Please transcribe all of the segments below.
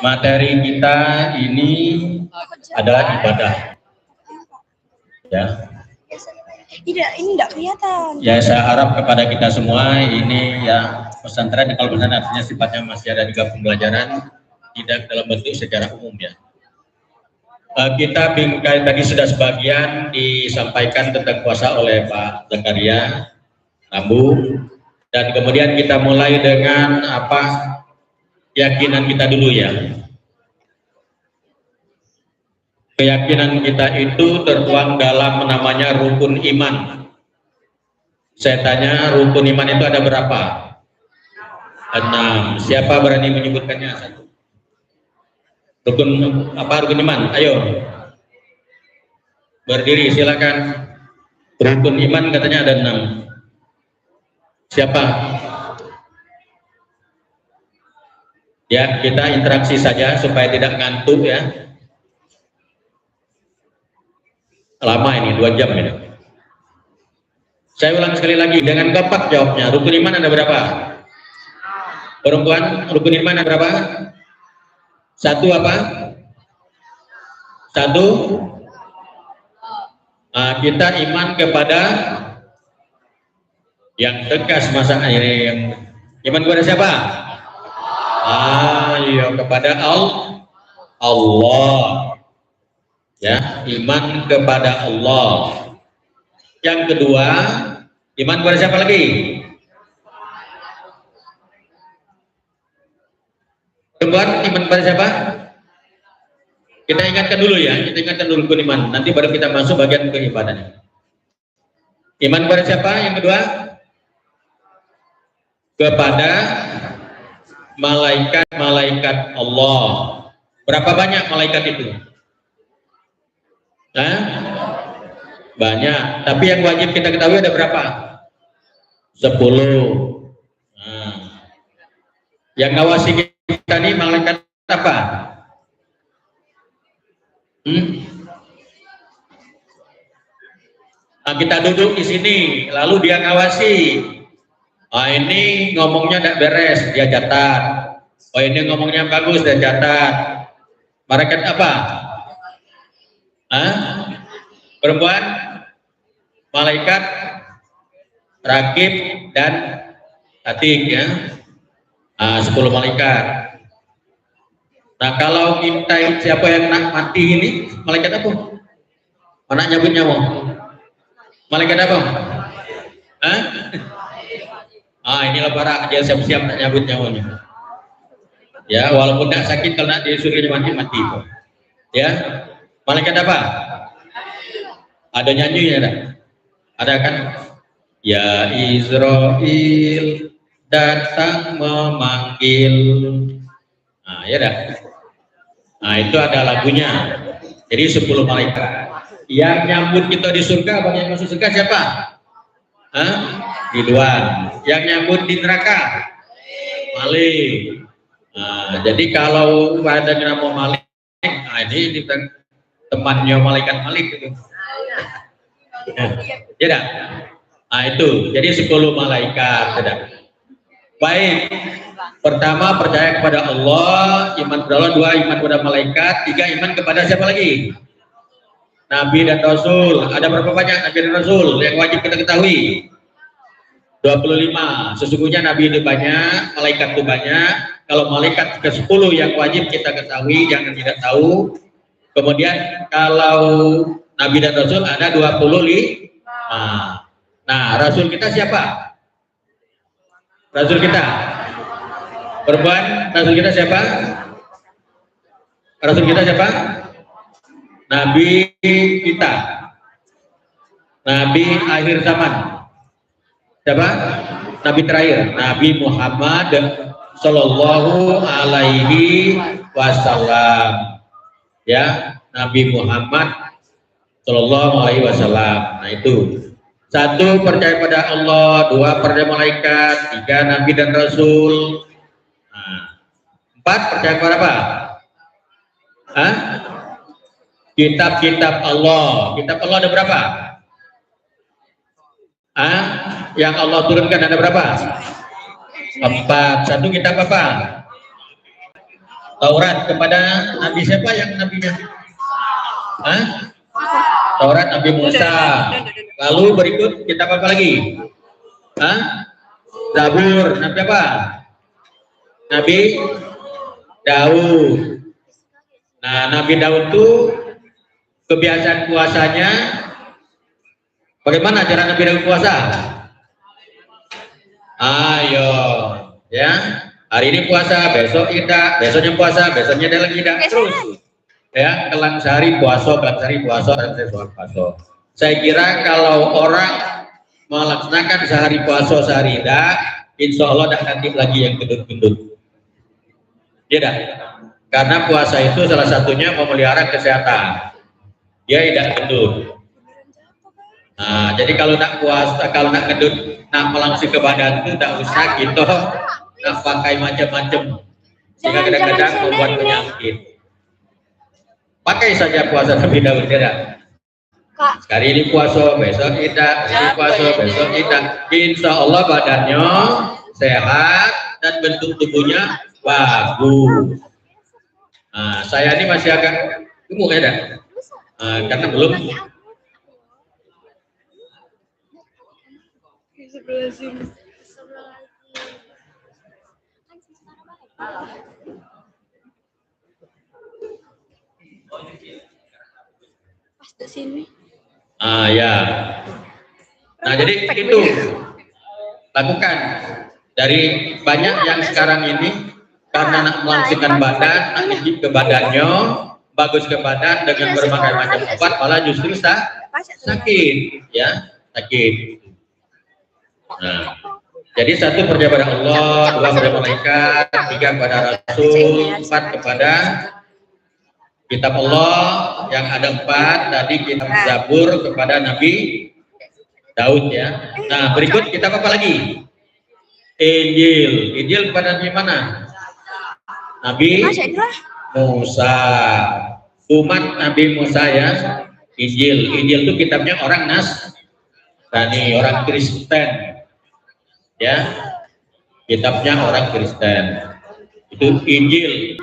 materi kita ini adalah ibadah. Ya. Tidak, ini tidak kelihatan. Ya, saya harap kepada kita semua ini ya pesantren, kalau pesantren artinya sifatnya masih ada tiga pembelajaran, tidak dalam bentuk secara umum ya. Kita tadi sudah sebagian disampaikan tentang puasa oleh Pak Zakaria Rambu, dan kemudian kita mulai dengan apa keyakinan kita dulu ya. Keyakinan kita itu tertuang dalam namanya rukun iman. Saya tanya, rukun iman itu ada berapa? 6. Siapa berani menyebutkannya? Satu. Rukun apa rukun iman? Ayo. Berdiri silakan. Rukun iman katanya ada 6. Siapa? Ya, kita interaksi saja supaya tidak ngantuk ya. Lama ini, 2 jam ini. Saya ulang sekali lagi, dengan kompak jawabnya. Rukun iman ada berapa? Perempuan, rukun iman ada berapa? 1 apa? 1. Kita iman kepada yang tegas masa ini. Yang iman kepada siapa? Iya, kepada Allah. Ya, iman kepada Allah. Yang kedua, iman kepada siapa lagi? Perempuan, iman kepada siapa? Kita ingatkan dulu ya, kita ingatkan dulu rukun iman. Nanti baru kita masuk bagian keibadahnya. Iman kepada siapa? Yang kedua, kepada malaikat-malaikat Allah. Berapa banyak malaikat itu? Banyak, tapi yang wajib kita ketahui ada berapa? 10. Yang ngawasi kita nih malaikat apa? Kita duduk di sini, lalu dia ngawasi. Ini ngomongnya tidak beres, dia catat. Ini ngomongnya bagus, dia catat. Malaikat apa? Perempuan, malaikat rakib dan atid ya. 10 malaikat. Nah, kalau kita siapa yang nak mati ini, malaikat apa? Mana nyabut nyawa? Malaikat apa? Inilah para dia siap-siap nak nyabut nyawanya. Ya, walaupun tidak sakit, kalau nak disuruh mati. Ya. Malaikat apa? Ada nyanyinya ada? Ada kan? Ya Israel datang memanggil. Ya dah. Itu ada lagunya. Jadi 10 malaikat. Yang nyambut kita di surga, bagi yang masuk surga siapa? Ridwan. Yang nyambut di neraka? Malik. Jadi kalau ada nama Malik, ini temannya malaikat Malik itu. Ya dah. Itu. Jadi 10 malaikat. Tidak. Baik. Pertama, percaya kepada Allah, iman kepada Allah. 2, iman kepada malaikat. 3, iman kepada siapa lagi? Nabi dan Rasul. Ada berapa banyak Nabi dan Rasul yang wajib kita ketahui? 25. Sesungguhnya Nabi itu banyak, malaikat itu banyak. Kalau malaikat ke-10 yang wajib kita ketahui, jangan tidak tahu. Kemudian kalau Nabi dan Rasul ada 25. Nah, Rasul kita siapa? Rasul kita perempuan. Rasul kita siapa? Rasul kita siapa? Nabi kita, Nabi akhir zaman. Siapa? Nabi terakhir, Nabi Muhammad Sallallahu Alaihi Wasallam. Ya, Nabi Muhammad Sallallahu Alaihi Wasallam. Nah itu. 1, percaya pada Allah. 2, percaya malaikat. 3, Nabi dan Rasul. 4, percaya kepada apa? Kitab-kitab Allah. Kitab Allah ada berapa? Yang Allah turunkan ada berapa? 4. 1 kitab apa? Taurat kepada Nabi siapa yang nabinya? Hah? Taurat Nabi Musa. Lalu berikut kita apa lagi? Hah? Zabur Nabi apa? Nabi Daud. Nah, Nabi Daud itu kebiasaan puasanya bagaimana cara Nabi Daud puasa? Ayo, ya. Hari ini puasa, besok tidak, besoknya puasa, besoknya ada lagi tidak, terus. Ya, kelang sehari puasa, kelang sehari puasa, kelang sehari puasa. Saya kira kalau orang melaksanakan sehari puasa, sehari tidak, insya Allah tidak nanti lagi yang gendut-gendut. Tidak, karena puasa itu salah satunya memelihara kesehatan. Dia tidak gendut. Nah, jadi kalau nak puasa, kalau nak gendut, nak melangsung ke badan itu tidak usah gitu, nak pakai macam-macam, sehingga kadang-kadang membuat penyakit. Pakai saja puasa Nabi Daud, tidak. Sekali ini puasa, besok tidak, ini puasa, besok tidak. Insya Allah badannya sehat dan bentuk tubuhnya bagus. Nah, saya ini masih agak gemuk ya, dah. Karena belum. Sini. Ya. Nah, jadi itu lakukan. Dari banyak yang sekarang ini karena nak melangsungkan badan, nak ngejip ke badannya, bagus ke badan dengan berbagai macam obat, malah justru sakit, ya, sakit. Nah, jadi satu percaya pada Allah, dua kepada malaikat, tiga kepada Rasul, empat kepada kitab Allah yang ada 4, tadi kitab Zabur kepada Nabi Daud, ya. Nah, berikut kitab apa lagi? Injil. Injil kepada Nabi mana? Nabi Musa. Umat Nabi Musa, ya. Injil. Injil itu kitabnya orang Nasrani, orang Kristen. Ya. Kitabnya orang Kristen. Itu Injil.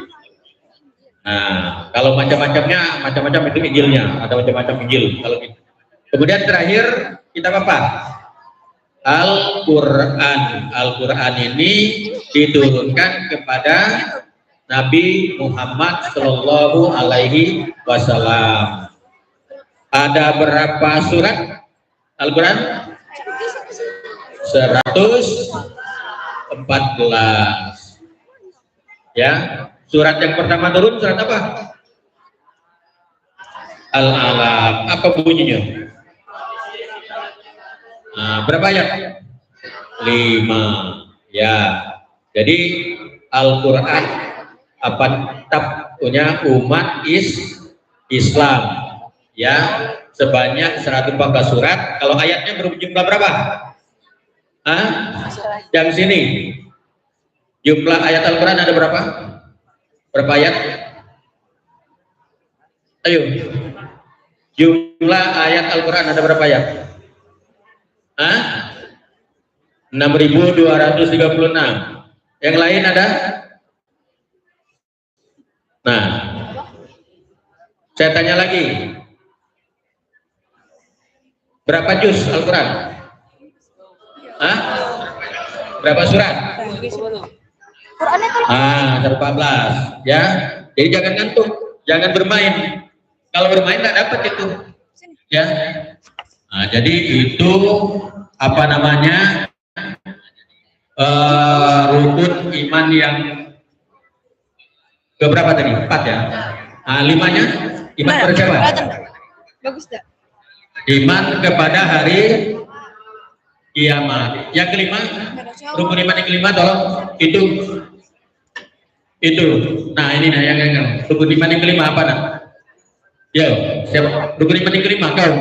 Nah, kalau macam-macamnya, macam-macam itu Injilnya, ada macam-macam Injil. Kalau gitu. Kemudian terakhir kita apa? Al-Quran. Al-Quran ini diturunkan kepada Nabi Muhammad Shallallahu Alaihi Wasallam. Ada berapa surat Al-Quran? 114. Ya. Surat yang pertama turun surat apa? Al-Alaq. Apa bunyinya? Nah, berapa ayat? 5. Ya. Jadi Al-Quran apa kitab punya umat Islam, ya, sebanyak 114 surat. Kalau ayatnya berjumlah berapa? Yang sini jumlah ayat Al-Quran ada berapa? Berapa ayat? Ayo. Jumlah ayat Al-Quran ada berapa ayat? 6.236. Yang lain ada? Nah, saya tanya lagi. Berapa juz Al-Quran? Berapa surat? 114, ya. Jadi jangan ngantuk, jangan bermain. Kalau bermain tak dapat itu, ya. Nah, jadi itu apa namanya, rukun iman yang keberapa tadi? 4, ya. Nah, 5-nya iman kepada siapa? Bagus dah. Iman kepada hari kiamat. Yang kelima, rukun iman yang kelima, tolong itu. Nah, ini nah yang rukun iman yang kelima apa nak? Ya, siapa? Rukun iman yang kelima kau.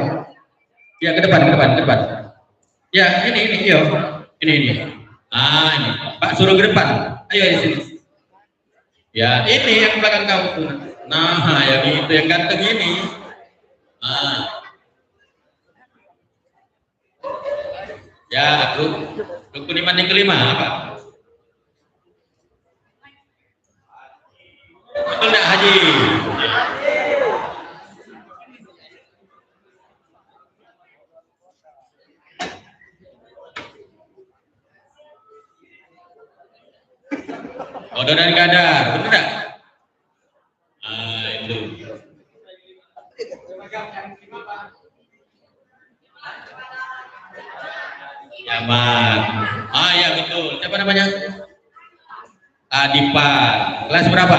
Ya, ke depan. Ya, ini, yo. Ini. Ini. Pak suruh ke depan. Ayo di sini. Ya, ini yang belakang kau. Nah, yang itu yang ganteng ini. Ya, rukun iman yang kelima apa? adil. Kodo dan kadar, betul tidak? Itu. Yaman. Ya betul. Siapa namanya? Adipan. Kelas berapa?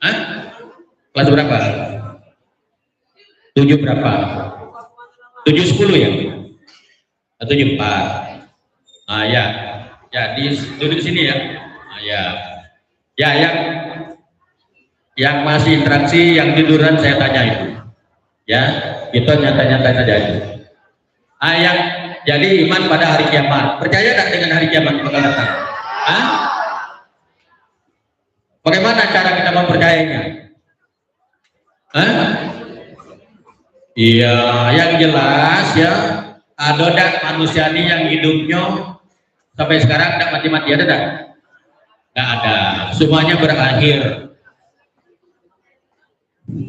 Hah? Kelas berapa? 7 berapa? 7-10 ya? 7-4. Ya. Ya, duduk sini ya. Ya. Ya, yang masih interaksi, yang tiduran saya tanya itu. Ya, itu nyata-nyata saja itu. Yang jadi iman pada hari kiamat. Percaya tak dengan hari kiamat bakal datang? Bagaimana cara kita mempercayainya? Iya, yang jelas ya, ada dak manusia ini yang hidupnya sampai sekarang tidak mati-mati, ada dak? Tidak ada, semuanya berakhir.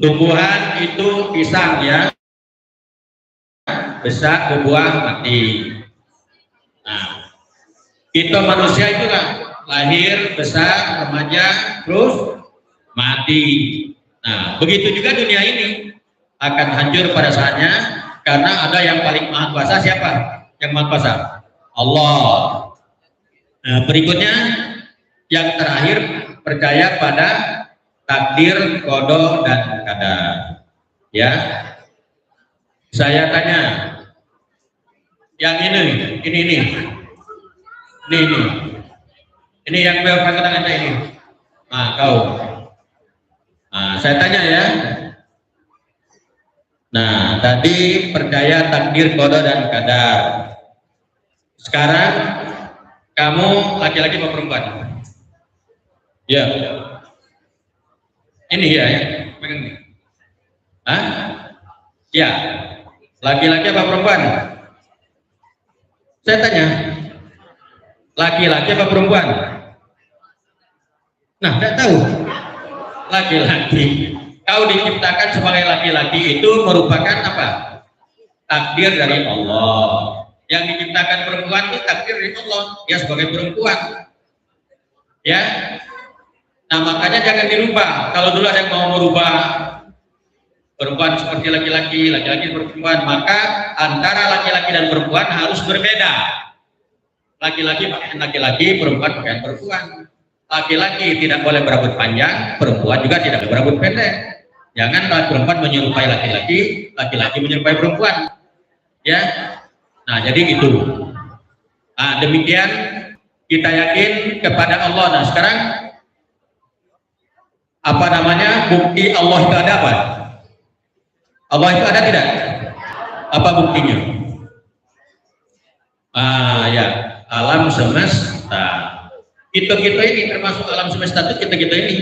Tumbuhan itu pisang ya, besar, berbuah, mati. Nah, kita manusia itu kan lahir, besar, remaja, terus mati. Nah, begitu juga dunia ini akan hancur pada saatnya, karena ada yang paling maha kuasa. Siapa yang maha kuasa? Allah. Nah, berikutnya yang terakhir, percaya pada takdir, qada dan qadar. Ya, saya tanya, yang ini yang berpangkat tangan saya ini. Nah, kau. Nah, saya tanya ya. Nah, tadi percaya takdir, qada dan qadar. Sekarang kamu laki-laki atau perempuan? Ya. Ini ya. Pegang ini. Ya. Laki-laki apa perempuan? Saya tanya. Laki-laki apa perempuan? Nah, tidak tahu. Laki-laki. Kau diciptakan sebagai laki-laki itu merupakan apa? Takdir dari Allah. Yang diciptakan perempuan itu takdir dari Allah. Dia sebagai perempuan. Ya. Nah, makanya jangan dirubah. Kalau dulu ada yang mau merubah perempuan seperti laki-laki, laki-laki perempuan, maka antara laki-laki dan perempuan harus berbeda. Laki-laki pakaian laki-laki, perempuan pakaian perempuan. Laki-laki tidak boleh berambut panjang, perempuan juga tidak boleh berambut pendek. Jangan perempuan menyerupai laki-laki, laki-laki menyerupai perempuan. Ya. Nah, jadi itu. Nah, demikian kita yakin kepada Allah. Nah, sekarang apa namanya? Bukti Allah itu ada apa? Allah itu ada tidak? Apa buktinya? Ya, alam semesta. Kita ini termasuk alam semesta itu kita ini.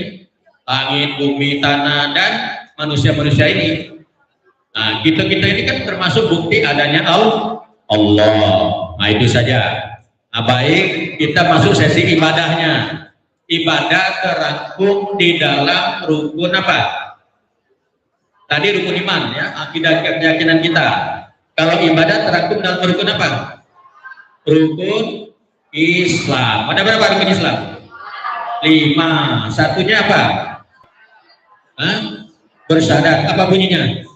Langit, bumi, tanah, dan manusia-manusia ini. Nah, kita ini kan termasuk bukti adanya Allah. Nah, itu saja. Nah, baik, kita masuk sesi ibadahnya. Ibadah terangkum di dalam rukun apa? Tadi rukun iman ya, akidah keyakinan kita. Kalau ibadah terangkum dalam rukun apa? Rukun Islam. Ada berapa rukun Islam? 5. Satunya apa? Bersyahadat. Apa bunyinya?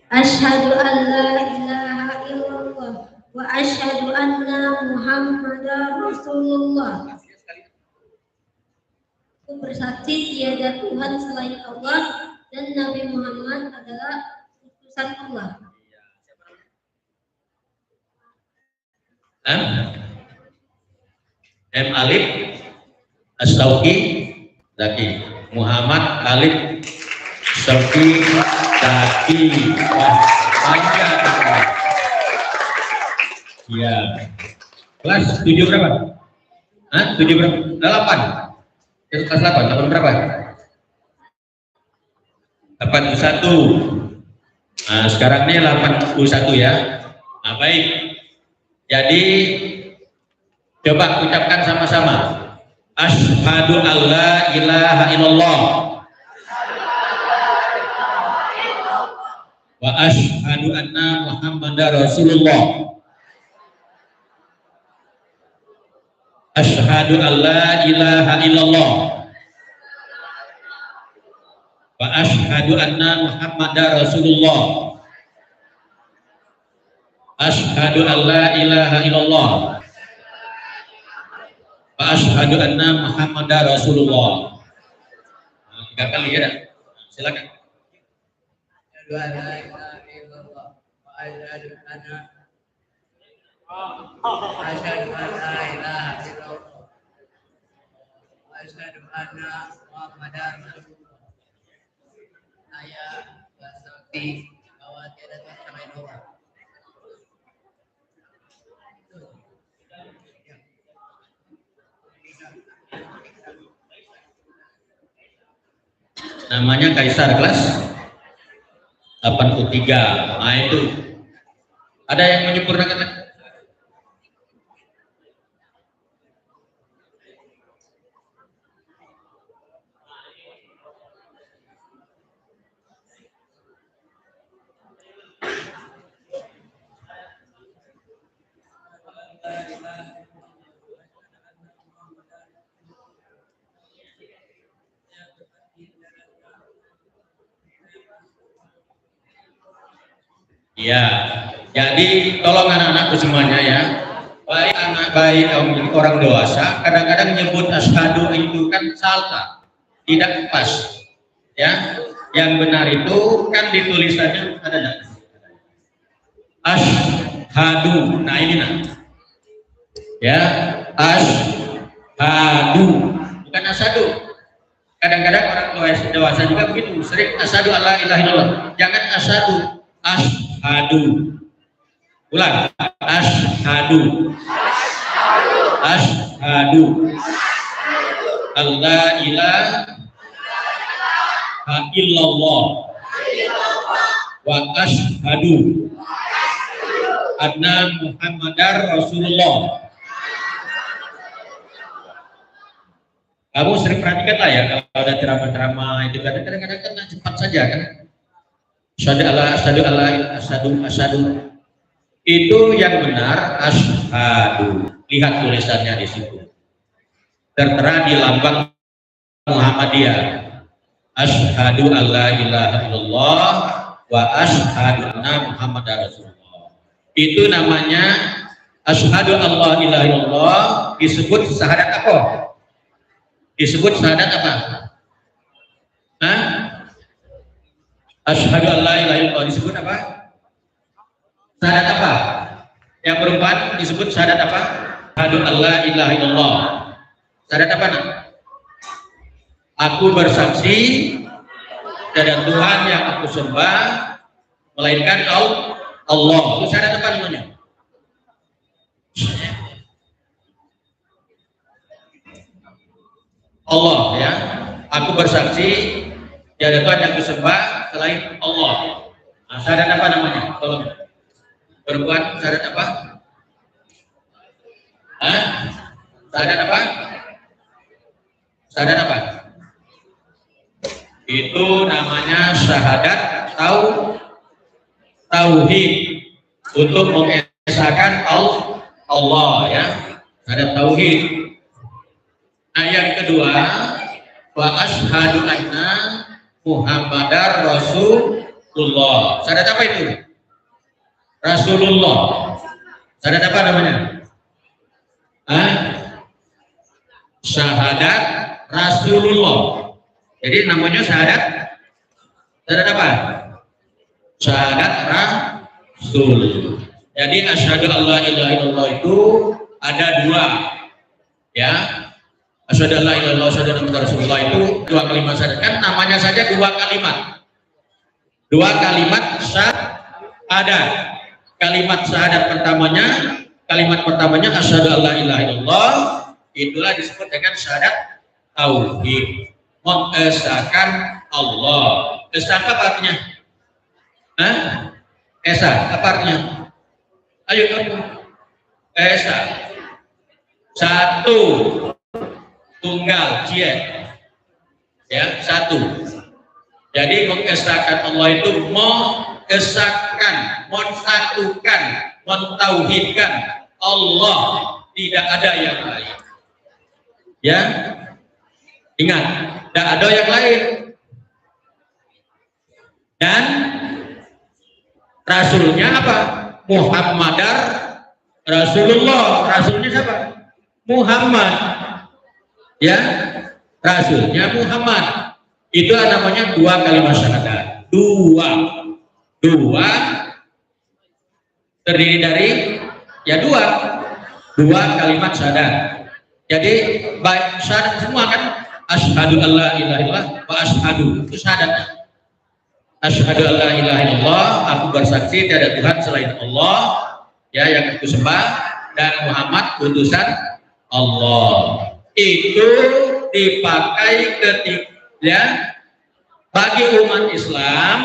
Asyhadu an la ilaha illallah wa asyhadu anna Muhammadar Rasulullah. Aku bersaksi tiada Tuhan selain Allah dan Nabi Muhammad adalah utusan Allah. M Alif As-Sauki Zaki Muhammad Alif Sauki Zaki. Wah, panjang. Ya. Kelas 7 berapa? 7 berapa? 8. Kelas 8 berapa? 81. Nah, sekarang ini 81 ya. Nah, baik. Jadi Coba ucapkan sama-sama. Asyhadu alla ilaha illallah wa asyhadu anna Muhammadar Rasulullah. Asyhadu alla ilaha illallah wa asyhadu anna Muhammadar Rasulullah. Asyhadu alla ilaha illallah wa asyhadu anna Muhammadar Rasulullah. Nah, 3 kali ya. Silakan. Asyhadu an la ilaha illallah wa asyhadu anna Muhammadar Rasulullah. Saya bersaksi bahwa tiada Tuhan selain Allah. Namanya Kaisar kelas 83. Nah itu. Ada yang menyempurnakan? Ya, jadi tolong anak-anakku semuanya ya, baik anak baik orang dewasa, kadang-kadang nyebut asyhadu itu kan salah, tidak pas, ya. Yang benar itu kan ditulisannya ada nggak? Asyhadu, nah ini nah, ya, asyhadu, bukan asyhadu. Kadang-kadang orang dewasa juga begitu, sering asyhadu alla ilaha illallah, jangan asyhadu, asyhadu. Ulang. Asyhadu. Asyhadu. Alla ilaha illallah. Wa asyhadu anna Muhammadar Rasulullah. Kamu sering perhatikan lah ya kalau ada ceramah-ceramah itu kadang-kadang kan cepat saja kan. Asyhadu. Itu yang benar asyhadu. Lihat tulisannya di situ. Tertera di lambang Muhammadiyah. Asyhadu alla ilaha illallah wa asyhadu anna Muhammadar Rasulullah. Itu namanya asyhadu alla ilaha illallah, disebut syahadat apa? Disebut syahadat apa? Hah? Asyhadu an la ilaha illallah disebut apa? Syahadat apa? Yang perempuan disebut syahadat apa? Asyhadu an la ilaha illallah. Syahadat apa nak? Aku bersaksi tiada Tuhan yang aku sembah melainkan Allah. Itu syahadat apa namanya? Allah ya. Aku bersaksi tiada Tuhan yang disembah selain Allah. Nah, syahadat apa namanya? Tolong. Perempuan syahadat apa? Hah? Syahadat apa? Syahadat apa? Itu namanya syahadat tauhid untuk mengesahkan Allah ya. Syahadat tauhid. Nah, yang kedua, wa asyhadu anna Muhammadar Rasulullah. Syahadat apa itu? Rasulullah. Syahadat apa namanya? Hah? Syahadat Rasulullah. Jadi namanya syahadat apa? Syahadat Rasul. Jadi asyhadu alla ilaha illallah itu ada 2. Ya. Asyhadu alla ilaha illallah asyhadu anna Muhammadar Rasulullah itu 2 kalimat syahadat. Kan namanya saja 2 kalimat. 2 kalimat syahadat. Kalimat syahadat kalimat pertamanya asyhadu alla ilaha illallah, itulah disebut dengan syahadat tauhid. Mengesahkan Allah. Esa apa artinya? Hah? Esa apa artinya? Ayo kamu. Esa. Satu, tunggal, cie. Ya, satu. Jadi mengesahkan Allah itu mengesahkan, mensatukan, mentauhidkan Allah, tidak ada yang lain. Ya, ingat, tidak ada yang lain. Dan Rasulnya apa? Muhammadar Rasulullah. Rasulnya siapa? Muhammad. Ya, Rasulnya Muhammad. Itu namanya dua kalimat syahadat. Dua terdiri dari ya dua kalimat syahadat. Jadi baik syahadat semua kan, asyhadu alla ilaha illallah wa asyhadu, itu syahadat. Asyhadu alla ilaha illallah, aku bersaksi tiada Tuhan selain Allah, ya yang aku sembah, dan Muhammad utusan Allah. Itu dipakai ketika bagi umat Islam,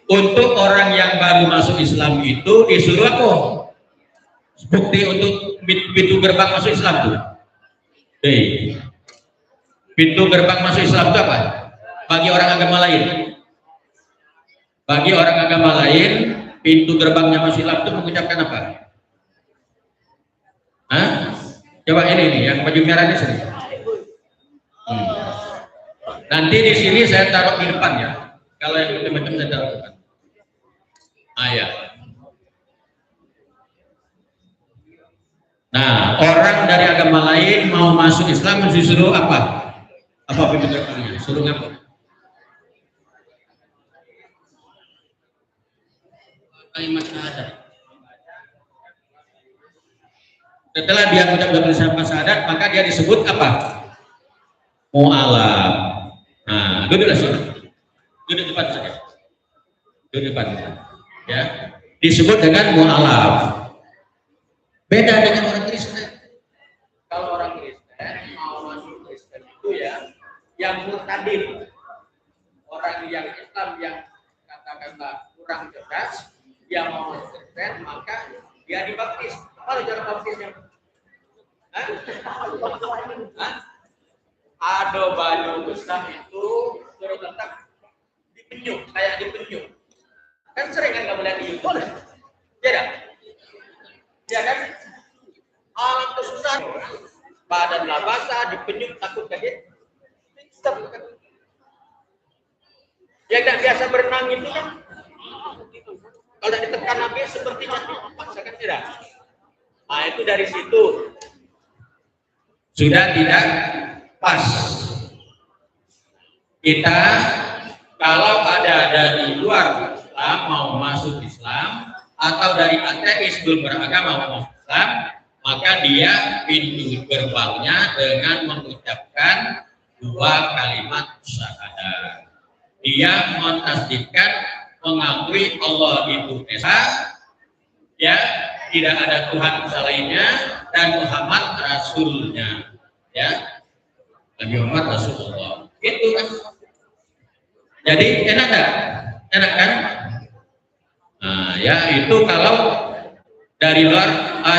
untuk orang yang baru masuk Islam itu disuruh apa? Bukti untuk pintu gerbang masuk Islam tuh. Pintu gerbang masuk Islam itu apa? Bagi orang agama lain. Bagi orang agama lain, pintu gerbangnya masuk Islam itu mengucapkan apa? Hah? Coba ini yang baju merah ini sini. Nanti di sini saya taruh di depan ya. Kalau yang macam-macam saya taruh di depan. Ya. Nah, orang dari agama lain mau masuk Islam disuruh apa? Apa pintu gerbangnya? Suruh apa? Kalimat syahadat. Setelah dia mengucap kalimat syahadat, maka dia disebut apa? Mu'alaf. Nah, duduklah sini. Duduk depan saja. Duduk depan. Ya, disebut dengan mu'alaf. Beda dengan orang Kristen. Kalau orang Kristen mau masuk Kristen itu ya, yang murtadin, orang yang Islam yang katakanlah kurang cerdas, dia mau masuk Kristen, maka dia dibaptis. Kalau cara baptisnya, ada baju besar itu suruh letak dipenyuk, kayak dipenyuk. Kan sering kan kamu lihat di YouTube, ya kan? Alam kesusahan, badanlah basah, dipenyuk takut kaget. Yang tidak biasa berenang itu kan, kalau tidak ditekan api seperti paksa kan tidak. Nah itu dari situ sudah tidak pas. Kita kalau ada dari luar Islam mau masuk Islam, atau dari ateis belum beragama mau masuk Islam, maka dia pintu gerbangnya dengan mengucapkan dua kalimat syahadat. Dia mentasdikkan, mengakui Allah itu Esa, ya, tidak ada Tuhan selainnya, dan Muhammad Rasulnya, ya, Nabi Muhammad Rasulullah. Itu kan. Jadi enak kan? Enak kan? Nah, ya itu kalau dari luar,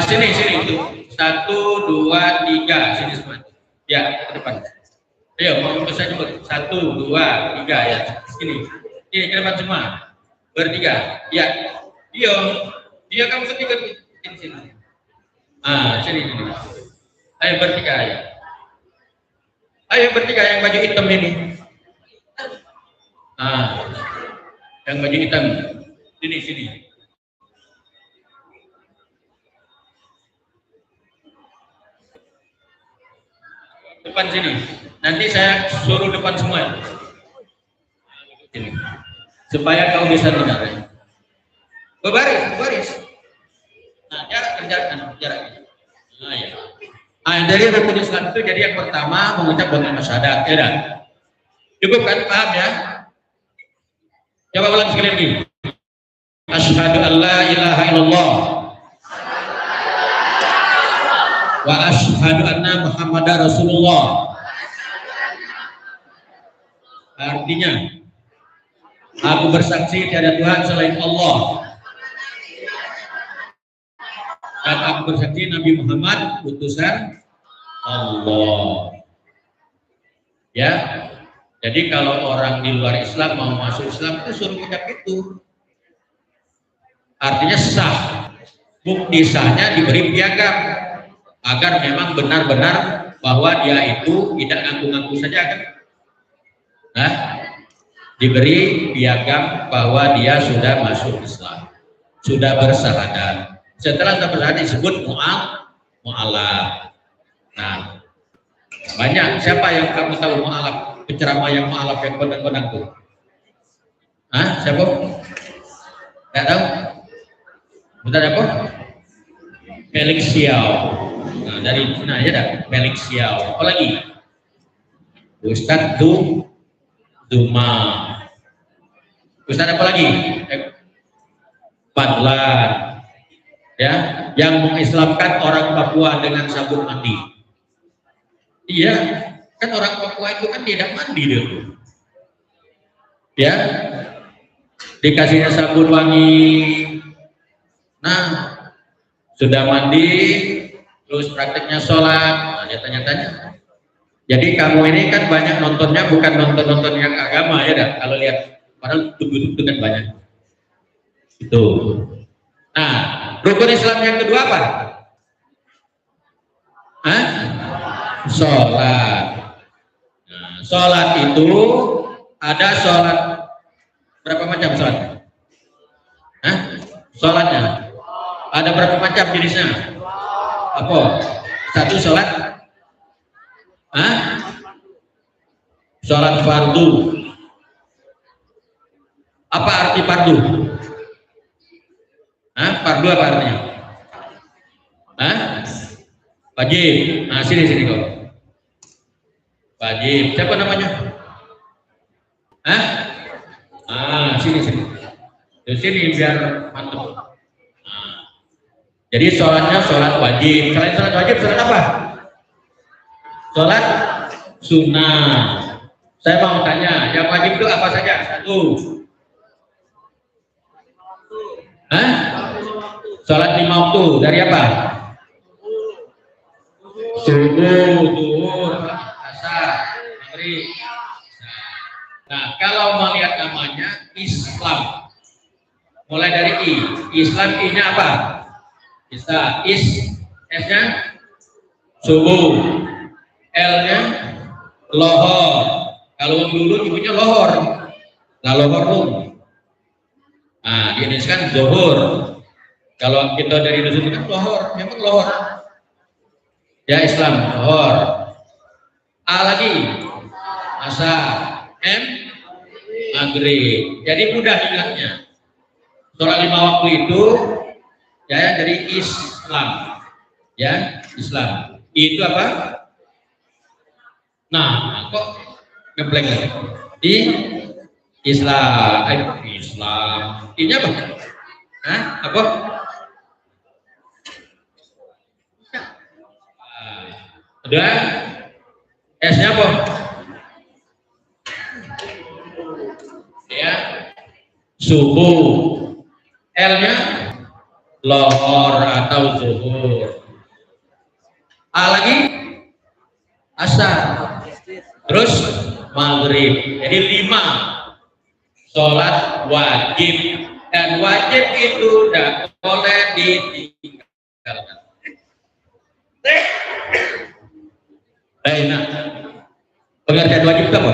sini itu 1, 2, 3 sini semua. Ya ke depan. Ayo mau saya sebut 1, 2, 3 ya. Ini ke depan semua. Bertiga. Ya. Iya kamu ketiga sini. Sini. Ayo bertiga ya. Ayo bertiga yang baju hitam ini. Yang baju hitam. Sini. Depan sini. Nanti saya suruh depan semua. Sini. Supaya kau bisa dengar. Berbaris. Nah, jarak. Nah, ya. Dari rukun Islam itu jadi yang pertama mengucap kalimat syahadat, ya. Cukup kan, paham ya? Coba ulang sekali lagi. Asyhadu an la ilaha illallah wa asyhadu anna Muhammadar Rasulullah. Artinya, aku bersaksi tiada Tuhan selain Allah, dan aku bersaksi Nabi Muhammad utusan Allah. Ya, jadi kalau orang di luar Islam mau masuk Islam itu suruh ucap itu. Artinya sah. Bukti sahnya diberi piagam agar memang benar-benar bahwa dia itu tidak ngaku-ngaku saja kan. Nah, diberi piagam bahwa dia sudah masuk Islam, sudah bersyahadat. Setelah bersyahadat disebut mu'alaf. Nah, banyak. Siapa yang kamu tahu mu'alaf? Penceramah yang mu'alaf yang kondang-kondang tuh? Hah? Siapa? Tidak tahu? Bentar apa? Felix Xiao. Nah, dari Cina aja dah. Felix Xiao. Apa lagi? Ustadz Duma. Ustadz apa lagi? Padlan. Ya, yang mengislamkan orang Papua dengan sabun mandi. Iya, kan orang Papua itu kan tidak mandi dia. Ya, dikasihnya sabun wangi. Nah, sudah mandi, terus prakteknya sholat. Nah, dia tanya-tanya. Jadi kamu ini kan banyak nontonnya bukan nonton yang agama ya dah. Kalau lihat, padahal itu kan banyak. Itu. Nah, rukun Islam yang kedua apa? Hah? Sholat. Nah, sholat itu ada sholat berapa macam sholat? Hah? Sholatnya ada berapa macam jenisnya? Apa? Satu sholat? Hah? Sholat fardu. Apa arti fardu? Hah? Fardu apa artinya? Hah? Wajib. Nah, sini kau. Wajib. Siapa namanya? Hah? Ah, sini. Di sini biar mantap. Nah, jadi sholatnya sholat wajib. Selain sholat wajib, sholat apa? Sholat sunnah. Saya mau tanya, yang wajib itu apa saja? Satu. Hah? Sholat 5 waktu dari apa? Subuh, zuhur, asar, maghrib. Nah, kalau melihat namanya Islam, mulai dari I. Islam I-nya apa? Bisa. S-nya subuh. L-nya lohor. Kalau dulu ibunya lohor. Nah, lohor tuh. Nah, di Indonesia kan zuhur. Kalau kita dari Indonesia kan lohor, memang lohor. Ya, Islam lohor. A lagi asar. M maghrib. Jadi mudah ingatnya. Sholat 5 waktu itu ya dari Islam. Ya, Islam. Itu apa? Nah, kok ngeblank lagi? Di Islam. Islam. Ini apa? Hah? Apa? Udah? S-nya apa? Ya, subuh. L-nya lohor atau zuhur. A lagi asar. Terus maghrib. Jadi 5 sholat wajib, dan wajib itu tidak boleh ditinggalkan. Nah, pengertian wajib itu apa?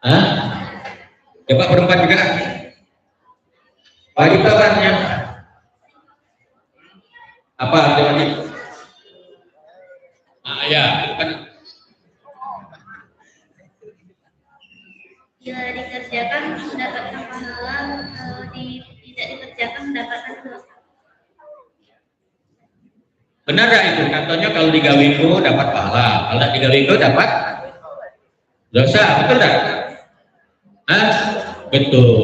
Hah? Coba perempuan juga. Wajib apa artinya? Apa arti wajib? Ah ya, kan. Bila dikerjakan mendapatkan pahala, kalau tidak dikerjakan mendapatkan dosa. Benar gak itu? Contohnya kalau digawe itu dapat pahala, kalau tidak digawe itu dapat dosa, betul tak? Hah? Betul.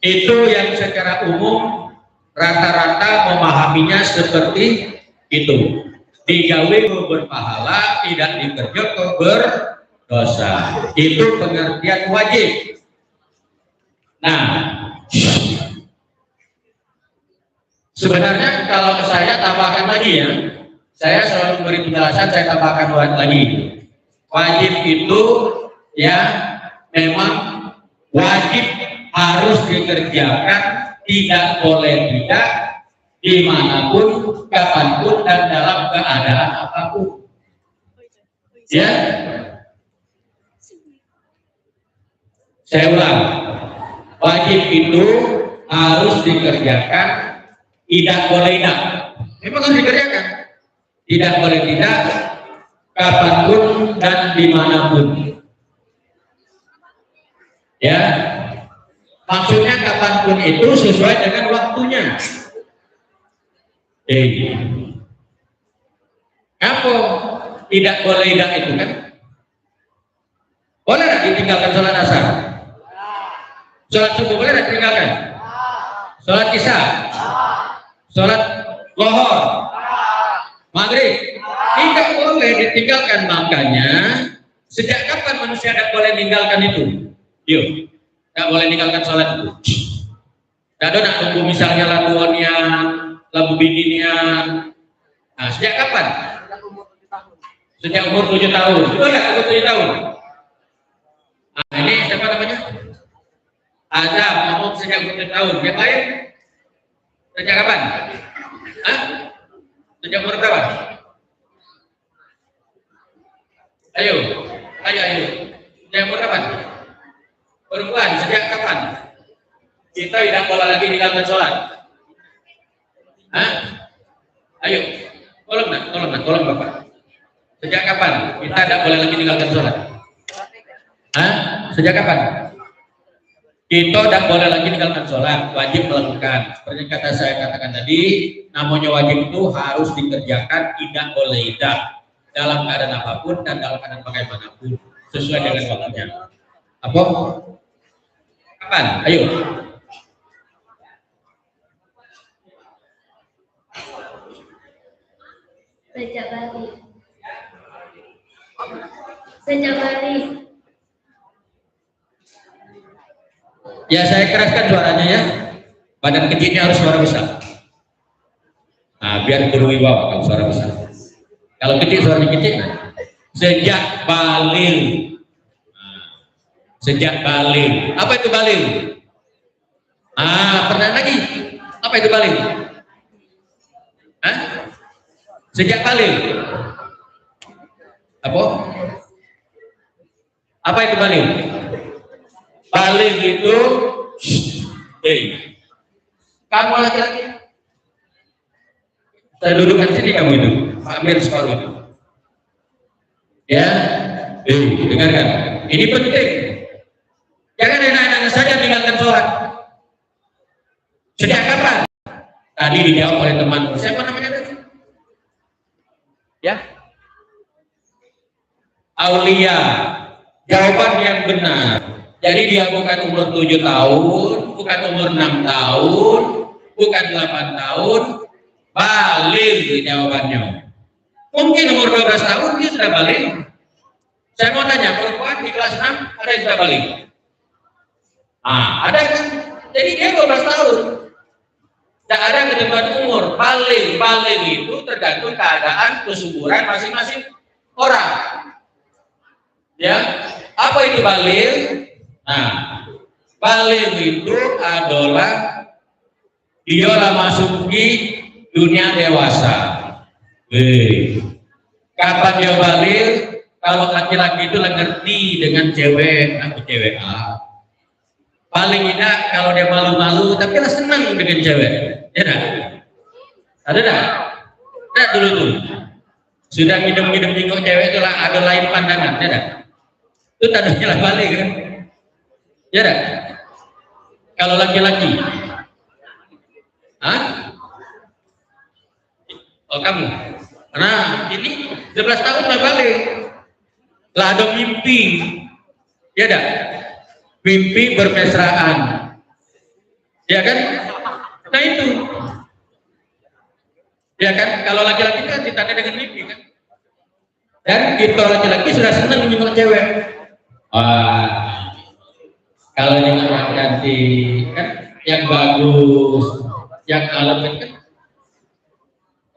Itu yang secara umum rata-rata memahaminya seperti itu. Digawe berpahala, tidak dikerjakan berdosa. Itu pengertian wajib. Nah, sebenarnya kalau saya tambahkan lagi ya, Saya selalu beri penjelasan, saya tambahkan lagi. Wajib itu ya memang wajib harus dikerjakan, tidak boleh tidak, dimanapun, kapanpun, dan dalam keadaan apapun. Ya, saya ulang, wajib itu harus dikerjakan, tidak boleh tidak. Memang harus dikerjakan, tidak boleh tidak, kapanpun dan dimanapun. Ya, maksudnya kapanpun itu sesuai dengan waktunya. Apa tidak boleh tidak itu kan? Boleh tidak ditinggalkan sholat asar? Sholat subuh boleh tidak ditinggalkan? Sholat isya? Sholat lohor? Maghrib? Tidak boleh ditinggalkan. Makanya sejak kapan manusia tidak boleh meninggalkan itu? Yuk, tidak boleh meninggalkan sholat itu. Tidak ada nak tunggu misalnya lagu binian. Nah, sejak kapan? Sejak umur 7 tahun. Betul nggak umur 7 tahun? Nah, ini siapa namanya? Ada ngomong sejak umur 7 tahun. Yang lain? Sejak kapan? Hah? Sejak umur berapa? Ayo. Sejak umur kapan? Perempuan, sejak kapan? Kita tidak boleh lagi meninggalkan sholat. Hah? Ayo, tolong Bapak. Sejak kapan kita tidak boleh lagi meninggalkan sholat? Hah? Sejak kapan? Kita tidak boleh lagi meninggalkan sholat, wajib melakukan. Seperti kata saya katakan tadi, namanya wajib itu harus dikerjakan, tidak boleh tidak. Dalam keadaan apapun dan dalam keadaan bagaimanapun, sesuai dengan waktunya. Apa? Kapan? Ayo. Sejak balik. Ya, saya keraskan suaranya ya. Badan kecilnya harus suara besar. Nah, biar berwibawa kalau suara besar. Kalau kecil suaranya kecil. Sejak balik. Nah, sejak balik. Apa itu balik? Pernah lagi. Apa itu balik? Hah? Sejak balik. Apa itu balik? Balik itu kamu laki-laki. Saya dudukkan sini, kamu itu ambil separuh itu. Ya, dengarkan. Ini penting. Jangan enak-enak saja meninggalkan sholat. Sejak kapan? Tadi dijawab oleh teman. Siapa namanya tadi? Ya, Aulia. Jawaban yang benar. Jadi dia bukan umur 7 tahun, bukan umur 6 tahun, bukan 8 tahun, balik jawabannya. Mungkin umur 12 tahun dia sudah balik. Saya mau tanya, perempuan di kelas 6 ada yang sudah balik? Ada kan? Jadi dia 12 tahun. Tidak ada ketentuan umur. Balik itu tergantung keadaan kesuburan masing-masing orang. Ya, apa itu balik? Nah, balik itu adalah dia memasuki dunia dewasa. Kapan dia balik? Kalau laki-laki itu ngerti dengan cewek, cewek paling tidak kalau dia malu-malu, tapi lah senang dengan cewek. Ya dah? Ada dah? Nah, dulu. Sudah hidup-hidup tengok cewek itu lah ada lain pandangan, ya dah? Itu tandanya lah balik kan? Ya dah? Kalau laki-laki, oh kamu, nah ini 11 tahun lah balik, lah ada mimpi, ya dah? Mimpi bermesraan, ya kan? Nah itu, ya kan? Kalau laki-laki kan ditandai dengan mimpi kan? Dan kita laki-laki sudah senang menjenguk cewek. Kalau yang cantik kan, yang bagus, yang alam kan,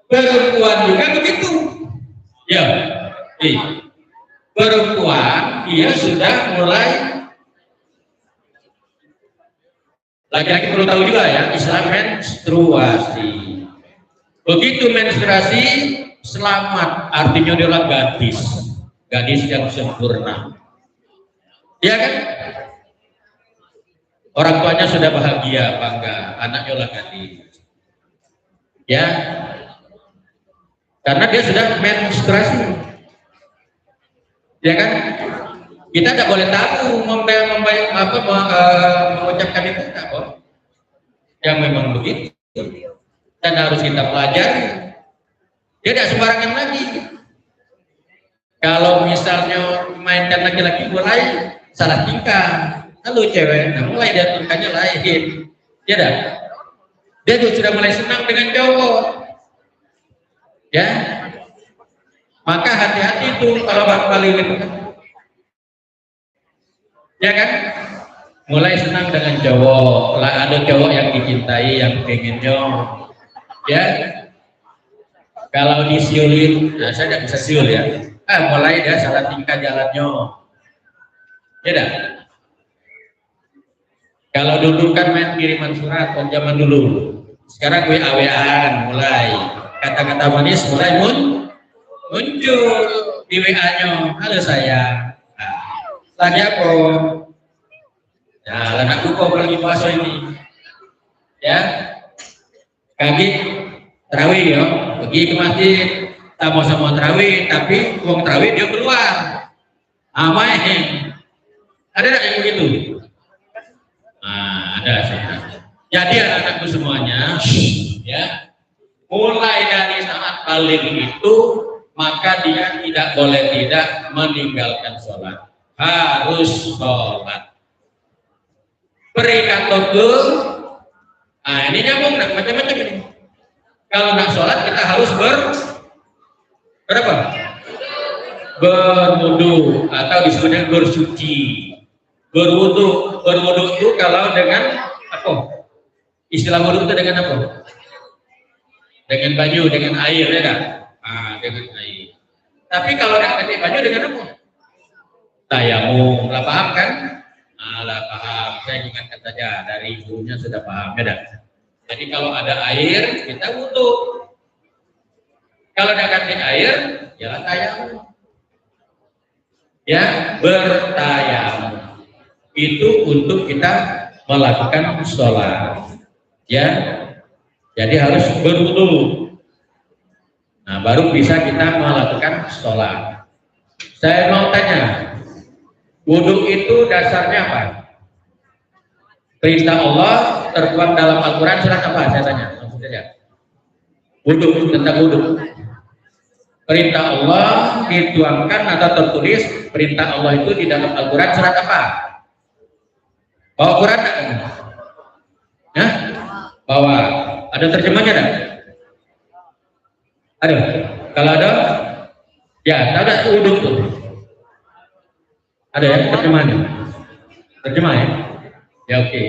Perempuan juga begitu. Ya, perempuan dia sudah mulai, laki-laki perlu tahu juga ya, istilah menstruasi. Begitu menstruasi, selamat, artinya dia adalah gadis yang sempurna. Iya kan? Orang tuanya sudah bahagia, bangga, anaknya lah gadis. Ya, karena dia sudah menstruasi. Ya kan? Kita tidak boleh tahu mengucapkan itu tidak boleh. Yang memang begitu. Dan harus kita pelajari. Dia tidak sembarangan lagi. Kalau misalnya mainkan laki-laki mulai salah tingkah, lalu cewek, nah mulai dia tingkahnya lain. Ya dah. Dia tuh sudah mulai senang dengan cowok. Ya. Maka hati-hati tuh kalau kali itu. Ya kan? Mulai senang dengan cowok. Lah ada cowok yang dicintai, yang pengennya. Ya. Kalau disiulin, nah saya tidak bisa siul ya. Mulai dia salah tingkah jalannya. Ya dah. Kalau dulu kan main kiriman surat zaman dulu. Sekarang WA-WA-an mulai. Kata-kata manis mulai muncul di WA-nya. Halo sayang. Lagi apa? Ya, anakku kok lagi puasa ini. Ya. Kaki terawih ya. Pergi ke masjid. Sama-sama terawih, tapi uang terawih dia keluar. Main. Ada yang begitu? Nah, ada sih. Jadi anak-anakku semuanya, ya, mulai dari saat balik itu, maka dia tidak boleh tidak meninggalkan sholat. Harus sholat. Berikan toko. Nah, ini nyambung macam-macam ini. Kalau nak sholat kita harus berapa? Berwudu atau disebutnya bersuci. Berwudu itu kalau dengan apa? Istilah wudu itu dengan apa? Dengan baju, dengan air ya kan? Dengan air. Tapi kalau nak ganti baju dengan apa? Tayamum, lah paham kan? Lah paham. Saya ingatkan saja dari ibunya sudah paham ya dah. Jadi kalau ada air kita wudu. Kalau nak ganti air, ya tayamum. Ya, bertayamum. Itu untuk kita melakukan sholat. Ya, jadi harus berwudu. Nah, baru bisa kita melakukan sholat. Saya mau tanya, wudu itu dasarnya apa? Perintah Allah tertuang dalam Al-Quran surat apa? Saya tanya, langsung saja. Wudu, tentang wudu. Perintah Allah dituangkan atau tertulis perintah Allah itu di dalam Al-Quran surat apa? Bawa Quran tak? Ya? Bawa. Ada terjemahnya tak? Ada. Kalau ada, ya, ada wudu tuh. Ada ya terjemahnya? Terjemah ya? Ya oke.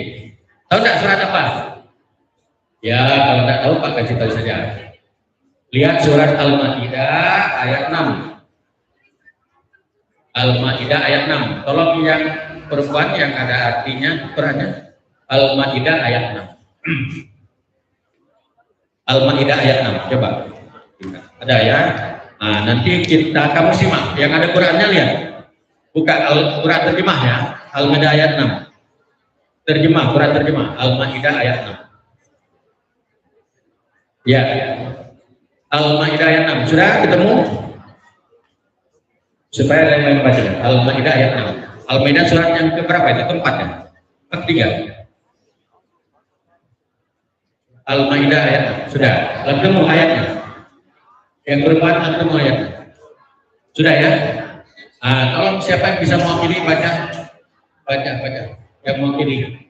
Tahu tak surat apa? Ya kalau tak tahu Pak kasih tahu saja. Lihat surat Al-Maidah ayat 6. Al-Maidah ayat 6. Tolong yang perempuan yang ada artinya perannya. Al-Maidah ayat 6. Al-Maidah ayat 6. Coba. Ada ya. Nah, nanti kamu simak. Yang ada Qurannya lihat. Buka Al-Quran terjemah ya. Al-Maidah ayat 6. Terjemah, Quran terjemah. Al-Maidah ayat 6. Ya. Al-Maidah ayat 6. Sudah ketemu? Supaya ada yang membaca. Al-Maidah ayat 6. Al-Maidah surat yang keberapa itu? Keempat ya? Ketiga. Al-Maidah ayat 6. Sudah. Ketemu ayatnya. Yang berempat ketemu ayatnya. Sudah ya? Tolong siapa yang bisa mewakili baca. Yang mewakili.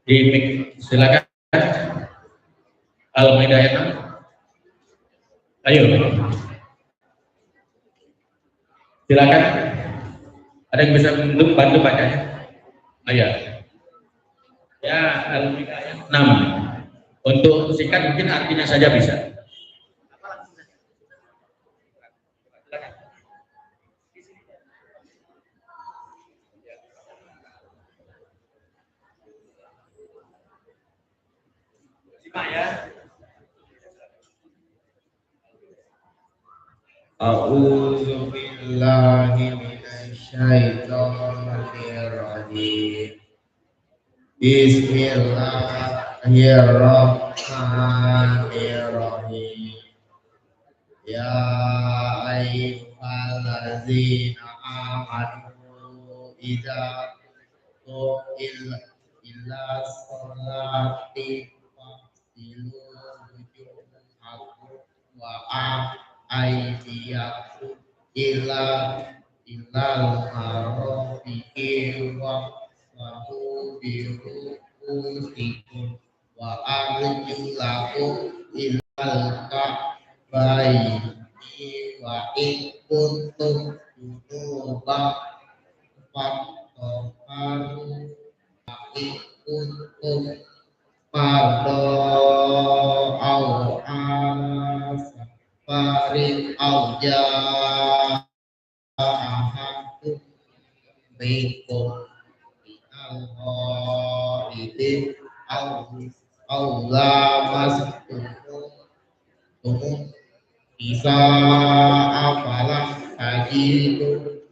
Di mic. Silakan. Al-Maidah ayat 6. Ayo, silakan. Ada yang bisa bantu bacanya? Ayo. Ya, Al-Maidah ayat 6. Untuk singkat mungkin artinya saja bisa. A'udzu billahi minasyaitonir rajim. Bismillahirrahmanirrahim. Ya ayyuhallazina amanu idza qumtum ila sholati fagsilu wujuhakum wa aydiyakum ilal marafiqi wamsahu bi ru'usikum wa arjulakum ilal ka'baini wa in kuntum junuban fattaqu wa in kuntum marda aw ala safarin aw ahadun minkum al-ghaibin aw lamastum bisa apalah tajidu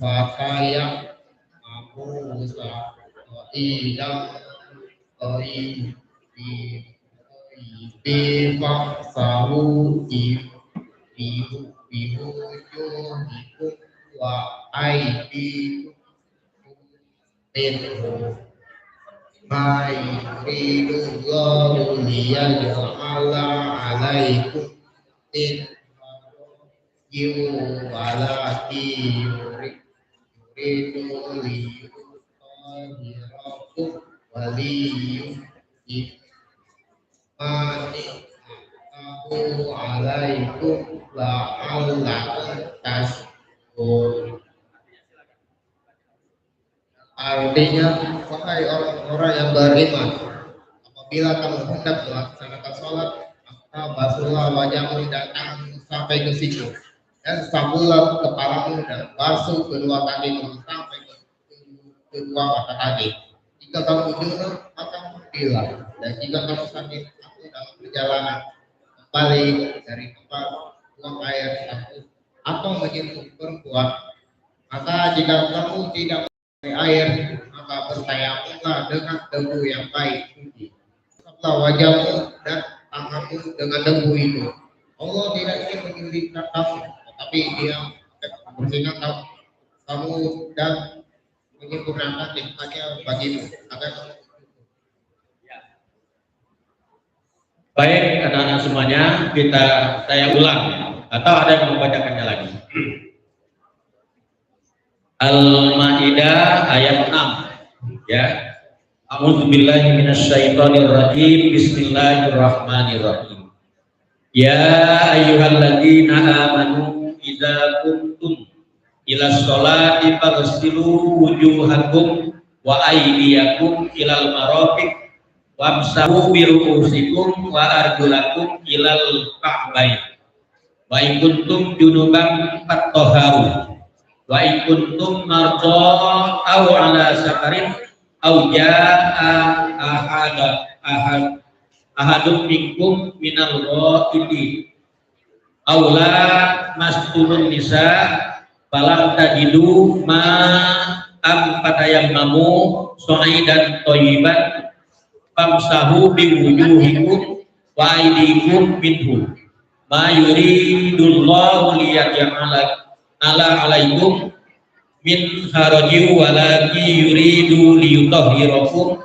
fataya amusa idam bifaksahu biwujuhikum wa aydikum minhu ma yuridullahu liyaj'ala alaikum min walakin yuridu liyutahhirakum wa liyutimmahu alaikum la'allakum tashkurun. Artinya, wahai orang-orang yang beriman, apabila kamu hendak melaksanakan sholat, maka basuhlah wajahmu dan tanganmu sampai ke siku, dan sapulah kepalamu dan basuh kedua kakimu sampai ke kedua mata kaki. Jika kamu junub, maka mandilah, dan jika kamu sakit atau dalam perjalanan kembali dari tempat buang air atau menyentuh perempuan, maka jika kamu tidak air, maka bertayamumlah dengan debu yang baik suci. Usaplah wajahmu dan tanganmu dengan debu itu. Allah tidak ingin menyulitkan kamu, tetapi Dia membersihkan kamu dan menyempurnakan nikmatnya bagimu agar Baik, anak-anak semuanya, saya ulang atau ada yang membacakannya lagi. Al-Maidah ayat 6 ya. A'udzubillahi minasyaitonirrajim. Bismillahirrahmanirrahim. Ya ayyuhalladzina amanu idza kuntum ila sholati faghsilu wujuhakum wa aydiyakum ilal marafiq wamsahu bi ru'usikum wa arjulakum ilal ka'bayn wa in kuntum junuban fattahharu wa in kuntum marda aw ala safarin aw jaa ahadun minkum minal ghaibin aw la mastunun nisa falam tajidu ma am fatayammamu sa'idan thayyiban famsahu bi wujuhikum wa aydikum minhu ma yuridullahu liyaj'ala alaikum min harajin walakin yuridu liyutahhirakum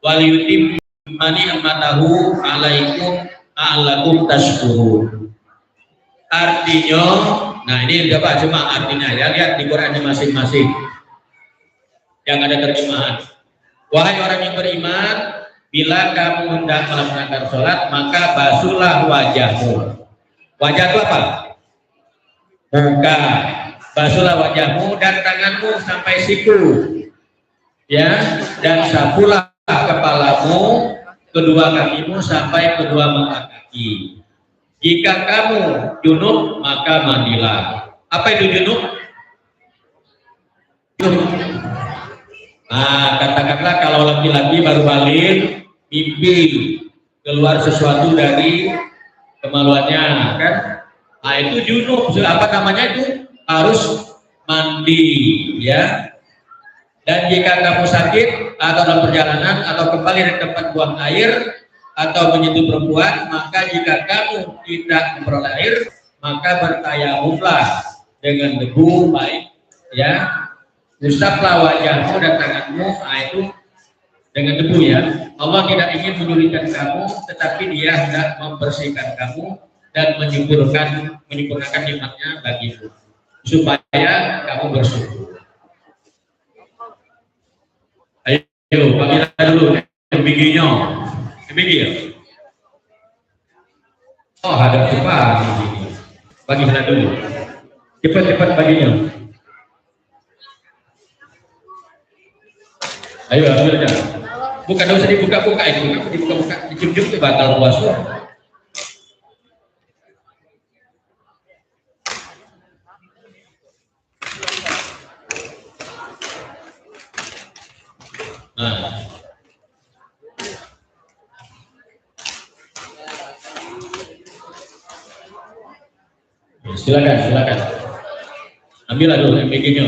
wa liyutimma ni'matahu alaikum la'allakum tashkurun. Artinya, nah ini coba cuma artinya ya, lihat di Qurannya masing-masing yang ada terjemahan. Wahai orang yang beriman, bila kamu hendak melaksanakan sholat, maka basuhlah wajahmu. Wajah itu apa? Muka. Basuhlah wajahmu dan tanganmu sampai siku, ya, dan sapulah kepalamu, kedua kakimu sampai kedua mata kaki. Jika kamu junub, maka mandilah. Apa itu junub? Nah, katakanlah kalau laki-laki baru balik, mimpi keluar sesuatu dari kemaluannya, kan? Nah, itu junub. Apa namanya itu? Harus mandi, ya. Dan jika kamu sakit atau dalam perjalanan atau kembali dari tempat buang air atau menyentuh perempuan, maka jika kamu tidak memperoleh air, maka bertayamumlah dengan debu baik, ya. Usaplah wajahmu dan tanganmu, nah itu dengan debu, ya. Allah tidak ingin menyulitkan kamu, tetapi Dia hendak membersihkan kamu dan menyempurnakan nikmatnya bagimu, supaya kamu bersyukur. Ayo, pamila dulu, biginya, bigi. Oh, hadap cepat, bagi dulu, cepat baginya. Ayo, ambil aja. Bukan, tidak usah dibuka-buka itu, dibuka-buka, dicium-cium itu batal puasa. Nah. Silakan. Ambillah dulu MBG-nya.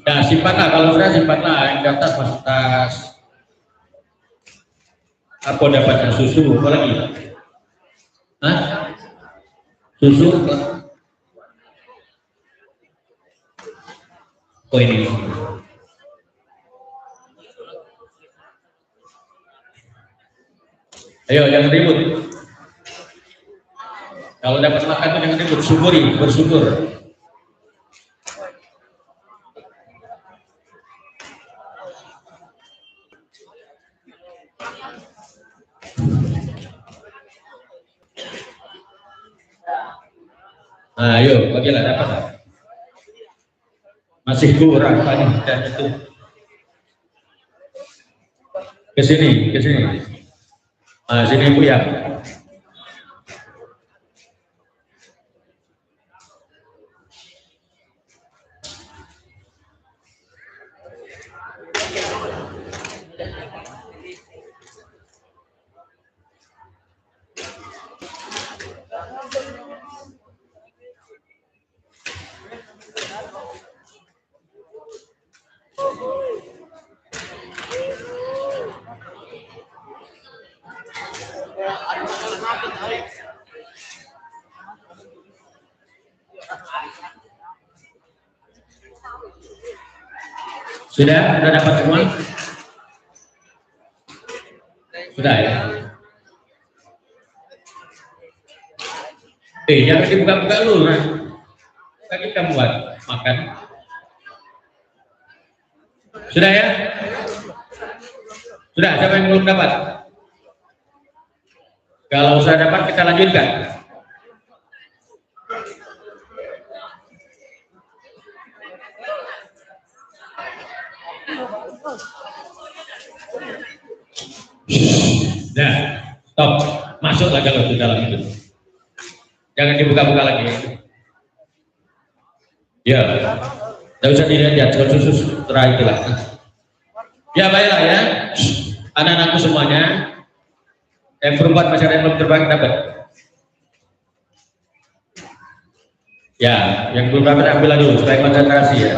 Nah, simpanlah, kalau sudah simpanlah yang di atas masuk tas. Apa dapatnya susu? Apa lagi? Hah? Susu? Oh, ini. Ayo, jangan ribut. Kalau dapat makan itu jangan ribut, syukuri, bersyukur. Nah, ayo, bagilah dapat. Masih kurang banyak dan itu. Ke sini. Nah, sini Bu ya. Sudah dapat semua? Sudah, ya. Jangan dibuka-buka dulu, nah. Lagi kamu buat makan. Sudah, ya? Sudah, siapa yang belum dapat? Kalau sudah dapat, kita lanjutkan. Nah, stop. Masuklah kalau ke dalam itu. Jangan dibuka-buka lagi. Ya, tidak usah dilihat, susu terakhir itulah. Ya, baiklah ya. Anak-anakku semuanya, yang perempuan masih ada yang belum terbang dapat. Ya, yang belum dapat ambil dulu supaya konsentrasi ya.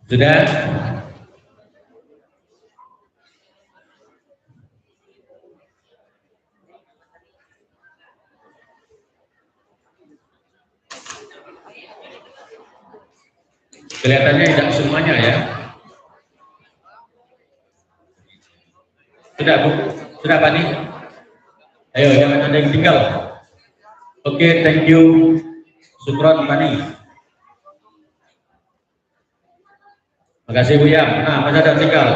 Sudah? Kelihatannya tidak semuanya ya. Sudah Bu? Sudah Pak nih? Ayo jangan ada yang tinggal. Oke, thank you. Sukron Pak nih. Makasih Bu Yam. Nah, masih ada tinggal.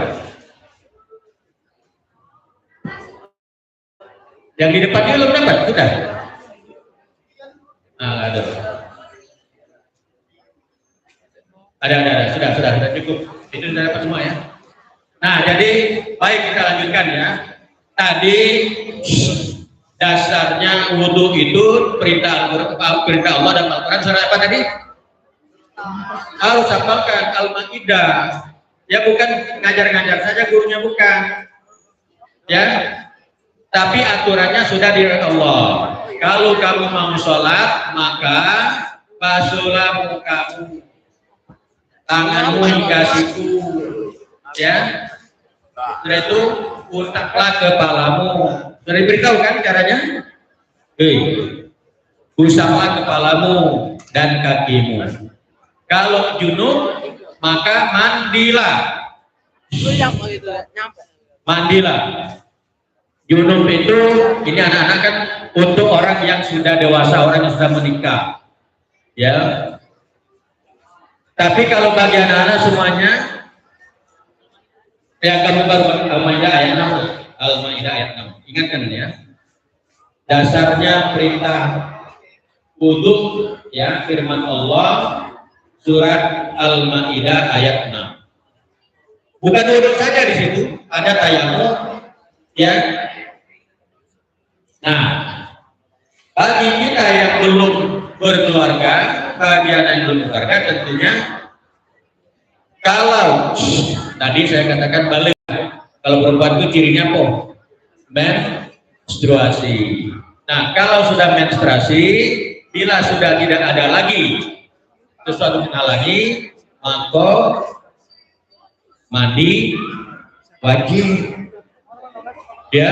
Yang di depan juga belum dapat, sudah? Nah, ada. Ada, sudah cukup. Itu sudah dapat semua ya. Nah, jadi baik kita lanjutkan ya. Tadi dasarnya wudhu itu perintah Allah dan Al-Quran. Surah apa tadi? Harus hafalkan Al-Maidah. Ya bukan ngajar-ngajar saja gurunya, bukan. Ya. Tapi aturannya sudah dari Allah. Kalau kamu mau sholat, maka basuhlah mukamu, tanganmu hingga siku, ya. Setelah itu usaplah kepalamu. Sudah diberitahu kan caranya? Usaplah kepalamu dan kakimu. Kalau junub, maka mandilah. Mandilah. Junub itu, ini anak-anak kan untuk orang yang sudah dewasa, orang yang sudah menikah, ya. Tapi kalau bagi anak-anak semuanya, ya kamu baru Al-Maidah ayat 6, Al-Maidah ayat 6. Ingatkan ya, dasarnya perintah wudhu, ya firman Allah surat Al-Maidah ayat 6. Bukan wudhu saja di situ, ada tayamum, ya. Nah, bagi kita yang belum berkeluarga, bagi anak yang belum berkeluarga, tentunya kalau tadi saya katakan balik, kalau perempuan itu cirinya apa? Menstruasi. Nah, kalau sudah menstruasi, bila sudah tidak ada lagi sesuatu menghalangi, maka mandi wajib. Ya,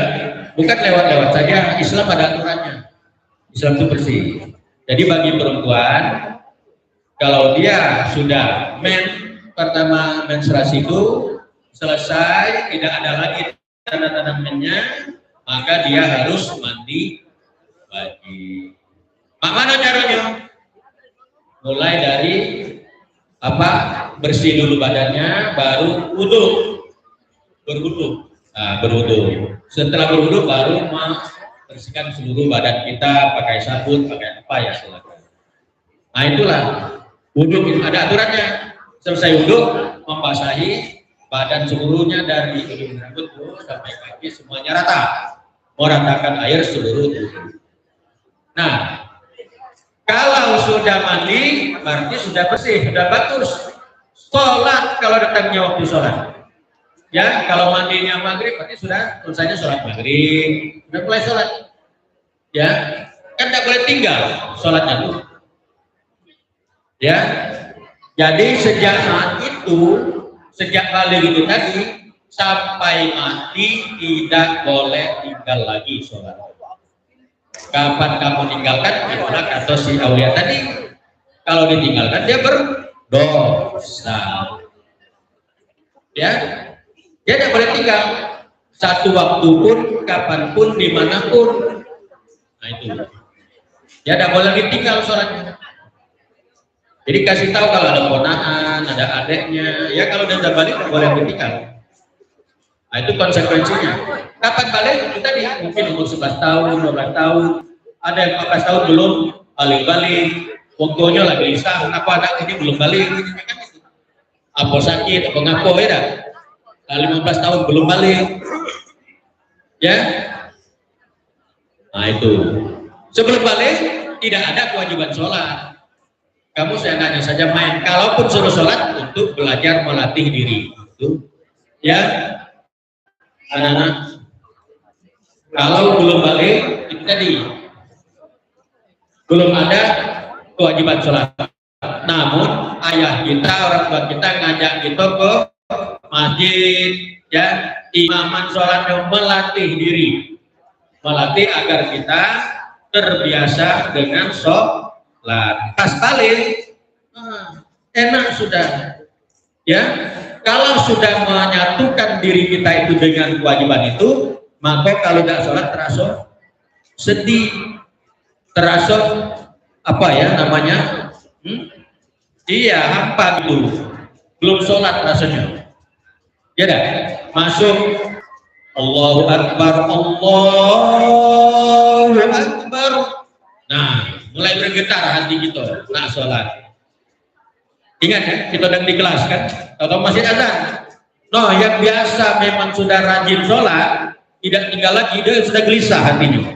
bukan lewat-lewat saja. Islam ada aturannya. Islam itu bersih. Jadi bagi perempuan, kalau dia sudah pertama menstruasi itu selesai, tidak ada lagi tanda-tanda mennya, maka dia harus mandi wajib. Mana caranya? Mulai dari bersih dulu badannya, baru wudhu, berwudhu. Nah, berwudhu. Setelah berwudhu baru membersihkan seluruh badan kita, pakai sabun, pakai apa ya silakan. Nah itulah wudhu, ada aturannya. Selesai wudhu, membasahi badan seluruhnya dari ujung rambut sampai kaki semuanya rata, meratakan air seluruh tubuh. Nah, kalau sudah mandi, berarti sudah bersih, sudah bagus. Sholat kalau datangnya waktu sholat. Ya, kalau mandinya maghrib, berarti sudah selesainya sholat maghrib, sudah mulai sholat. Ya, kan tidak boleh tinggal sholatnya dulu. Ya, jadi sejak saat itu, sejak balik itu tadi, sampai mati tidak boleh tinggal lagi sholat. Kapan kamu tinggalkan, anak atau si Aulia tadi, kalau ditinggalkan dia berdosa. Ya, dia tidak boleh tinggal satu waktu pun, kapanpun, dimanapun. Nah itu, dia tidak boleh ditinggal sholatnya. Jadi kasih tahu kalau ada ponakan, ada adeknya, ya kalau dia sudah balik tidak boleh ditinggal. Nah itu konsekuensinya. Kapan balik? Itu tadi mungkin umur 11 tahun, 12 tahun, ada yang 14 tahun belum balik-balik, waktunya lagi isah, kenapa anak ini belum balik? Apa sakit, apa ngapo ya? 15 tahun belum balik, ya. Nah itu, sebelum balik tidak ada kewajiban sholat. Kamu seenggaknya saja main. Kalaupun suruh sholat untuk belajar melatih diri, itu, ya. Anak-anak, kalau belum balik, itu tadi belum ada kewajiban sholat. Namun ayah kita, orang tua kita ngajak kita ke masjid, ya, imaman sholatnya melatih diri, melatih agar kita terbiasa dengan sholat. Pas balik, enak sudah, ya. Kalau sudah menyatukan diri kita itu dengan kewajiban itu, maka kalau tidak sholat terasa sedih, terasa apa ya namanya? Iya, hampa gitu. belum sholat rasanya. Ya dah, masuk Allahu Akbar, Allahu Akbar. Nah, mulai bergetar hati kita nak sholat. Ingat ya, kita sedang di kelas kan, atau masih azan. No, yang biasa memang sudah rajin sholat, tidak tinggal lagi, dia sudah gelisah hatinya.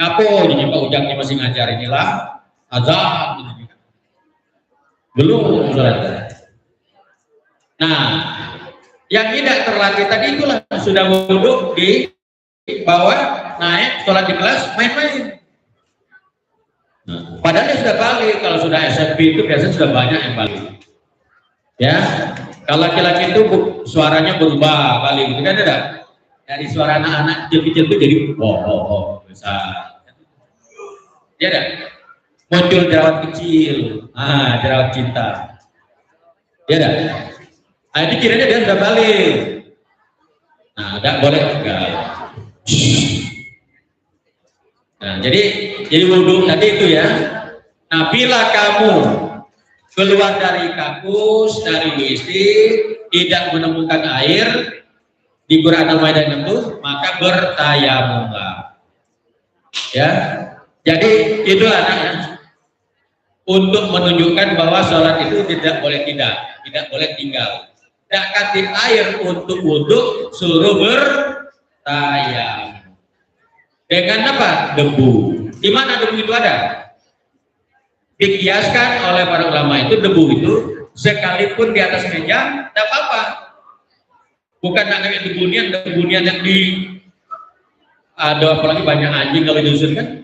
Ngapo ini Pak Ujang ini masih ngajar, inilah azan. Belum sholat. Nah, yang tidak terlatih tadi itulah sudah duduk di bawah, naik sholat di kelas, main-main. Nah, padahal dia sudah balik. Kalau sudah SMP itu biasanya sudah banyak yang balik. Ya, kalau laki-laki itu suaranya berubah balik, itu kan ada. Dari suara anak-anak kecil-kecil itu jadi besar. Ya ada. Muncul jerawat kecil, jerawat cinta. Ya ada. Nah, ini kiranya dia sudah balik. Nah, tidak boleh enggak. Nah, jadi wudhu tadi itu ya. Nah, bila kamu keluar dari kampus, dari WC, tidak menemukan air di Quran Al-Maidah itu, maka bertayamumlah. Ya, jadi itu anaknya untuk menunjukkan bahwa sholat itu tidak boleh boleh tinggal. Tidak kasih air untuk wudhu, suruh bertayamum. Dengan apa? Debu. Di mana debu itu ada? Dikiaskan oleh para ulama itu debu itu sekalipun di atas meja tidak apa-apa. Bukan namanya debunian yang di ada apalagi banyak anjing kalau diusir kan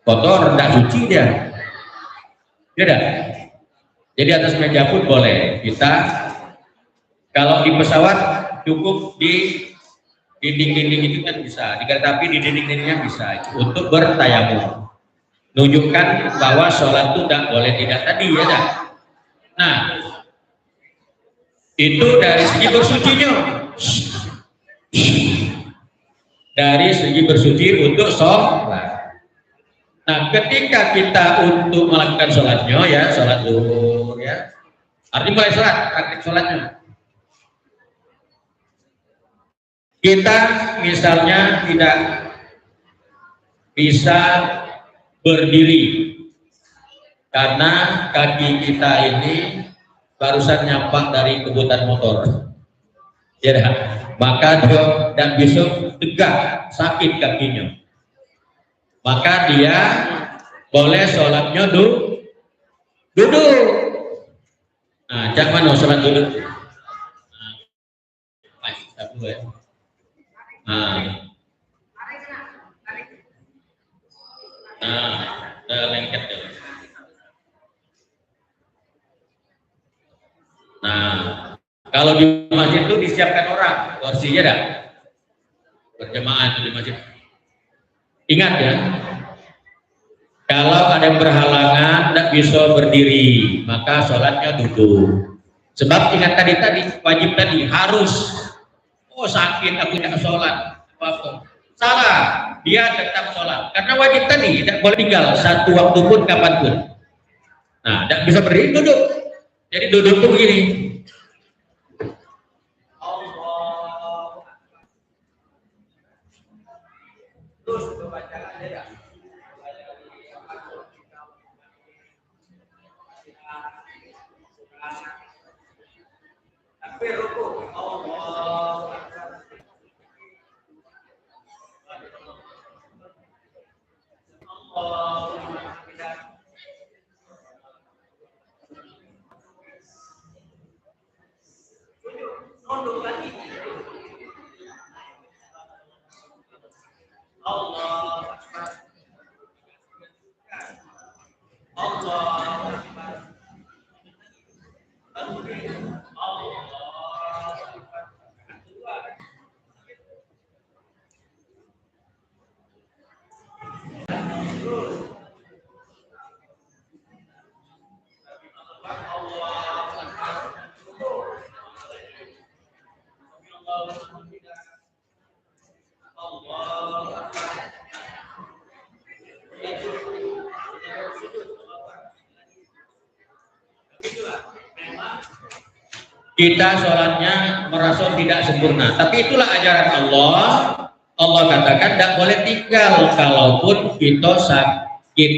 kotor, tidak suci dia. Tidak. Jadi atas meja pun boleh. Kita kalau di pesawat cukup di dinding-dinding itu kan bisa, di kereta api di dinding-dindingnya bisa untuk bertayamum, menunjukkan bahwa sholat itu tidak boleh tidak tadi ya dah. Nah, itu dari segi bersucinya, dari segi bersuci untuk sholat. Nah, ketika kita untuk melakukan sholatnya ya, sholat zuhur ya, artinya mulai sholat, praktik sholatnya. Kita misalnya tidak bisa berdiri karena kaki kita ini barusan nyampak dari kebutan motor, ya, maka dia dan bisa tegak, sakit kakinya, maka dia boleh sholatnya duduk. Nah, jangan mana sholat duduk. Lengket dulu. Nah, kalau di masjid itu disiapkan orang, kursinya dah berjamaah itu di masjid. Ingat ya, kalau ada yang berhalangan tidak bisa berdiri, maka sholatnya duduk. Sebab ingat tadi wajib tadi harus. Oh sakit aku tidak sholat, apa-apa. Salah, dia tetap sholat. Karena wajib tadi tidak boleh tinggal satu waktu pun kapanpun. Nah, tidak bisa berdiri, duduk. Jadi duduk tuh begini. Terus bacaan aja ya. Tapi rukuk Allah. Itulah memang kita sholatnya merasa tidak sempurna. Tapi itulah ajaran Allah. Allah katakan tidak boleh tinggal kalaupun kita sakit.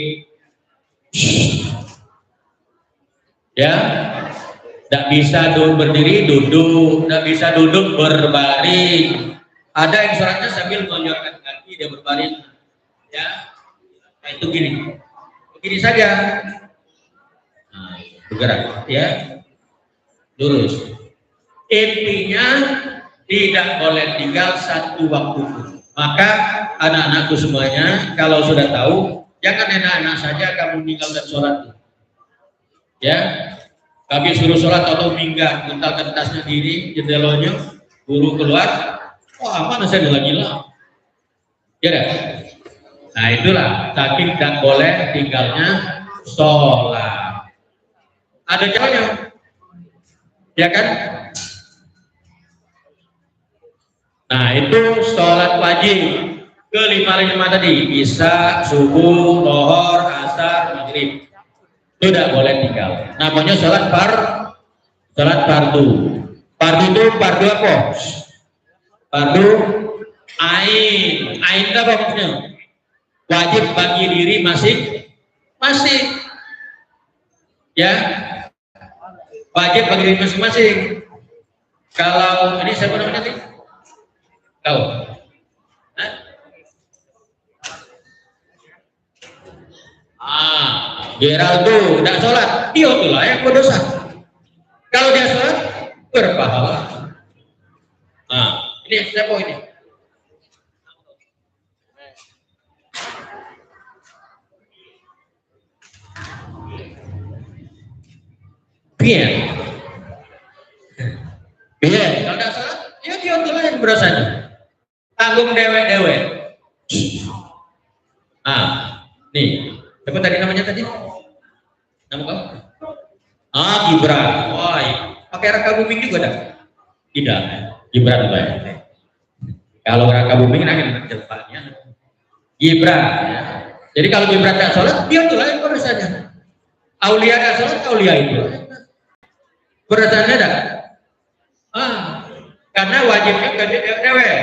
Ya, tidak bisa berdiri duduk, tidak bisa duduk berbaring. Ada yang sholatnya sambil mengonjorkan kaki dia berbaring. Ya, nah itu begini saja. Nah, bergerak, ya, lurus. Intinya tidak boleh tinggal satu waktu. Maka anak-anakku semuanya, kalau sudah tahu, jangan enak-enak saja kamu meninggalkan sholat. Ya, kami suruh sholat atau minggat, mentalkan tasnya diri, jendelanya, guru keluar, wah mana saya gila-gila. Ya dah. Nah itulah, saking tak boleh tinggalnya sholat. Ada caranya, ya kan? Nah itu sholat wajib ke lima tadi, bisa subuh, lohor, asar, maghrib. Itu tidak boleh tinggal. Namanya sholat fardu. Fardu itu fardu apa? Fardu ain. Ain itu apa maksudnya? Wajib bagi diri masing-masing. Ya, wajib bagi diri masing-masing. Kalau ini siapa namanya nih? Kau? Geraldo tidak sholat, dia itulah yang berdosa. Kalau dia sholat, berpahala. Nah, ini siapa ini? Biar, kalau tidak sholat, ya dia itulah yang berdosanya. Tanggung dewek. Nih, siapa tadi namanya tadi? Nama kamu? Gibran. Wah, pakai raka booming juga dah? Tidak, Gibran lah. Kalau raka booming akan terjepatnya. Gibran. Ya. Jadi kalau Gibran tak sholat, dia itulah yang berdosanya. Aulia tak sholat, Aulia itu. Berdosanya dah. Karena wajibnya ke dewek.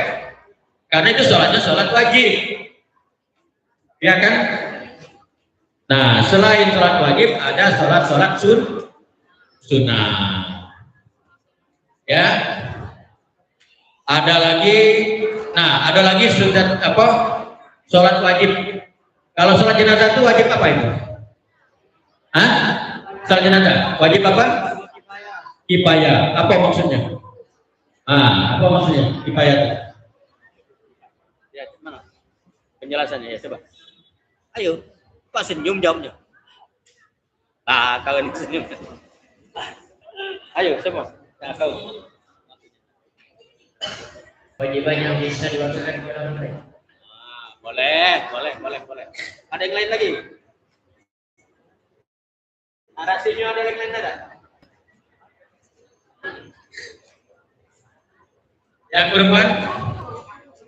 Karena itu sholatnya sholat wajib. Ya kan? Nah, selain sholat wajib, ada sholat sunnah. Ya. Ada lagi sunnah apa? Sholat wajib. Kalau sholat jenazah itu wajib apa itu? Sholat jenazah wajib apa? Kifayah. Apa maksudnya? Apa maksudnya kifayah itu? Ya, mana? Penjelasannya ya, coba. Ayo, Pak senyum jawabnya. Kau ini senyum. Ayo, semua. Nah, kau. Kewajiban yang bisa diwakilkan kepada mereka. Boleh. Ada yang lain lagi? Narasinya ada yang lain ada? Yang perempuan,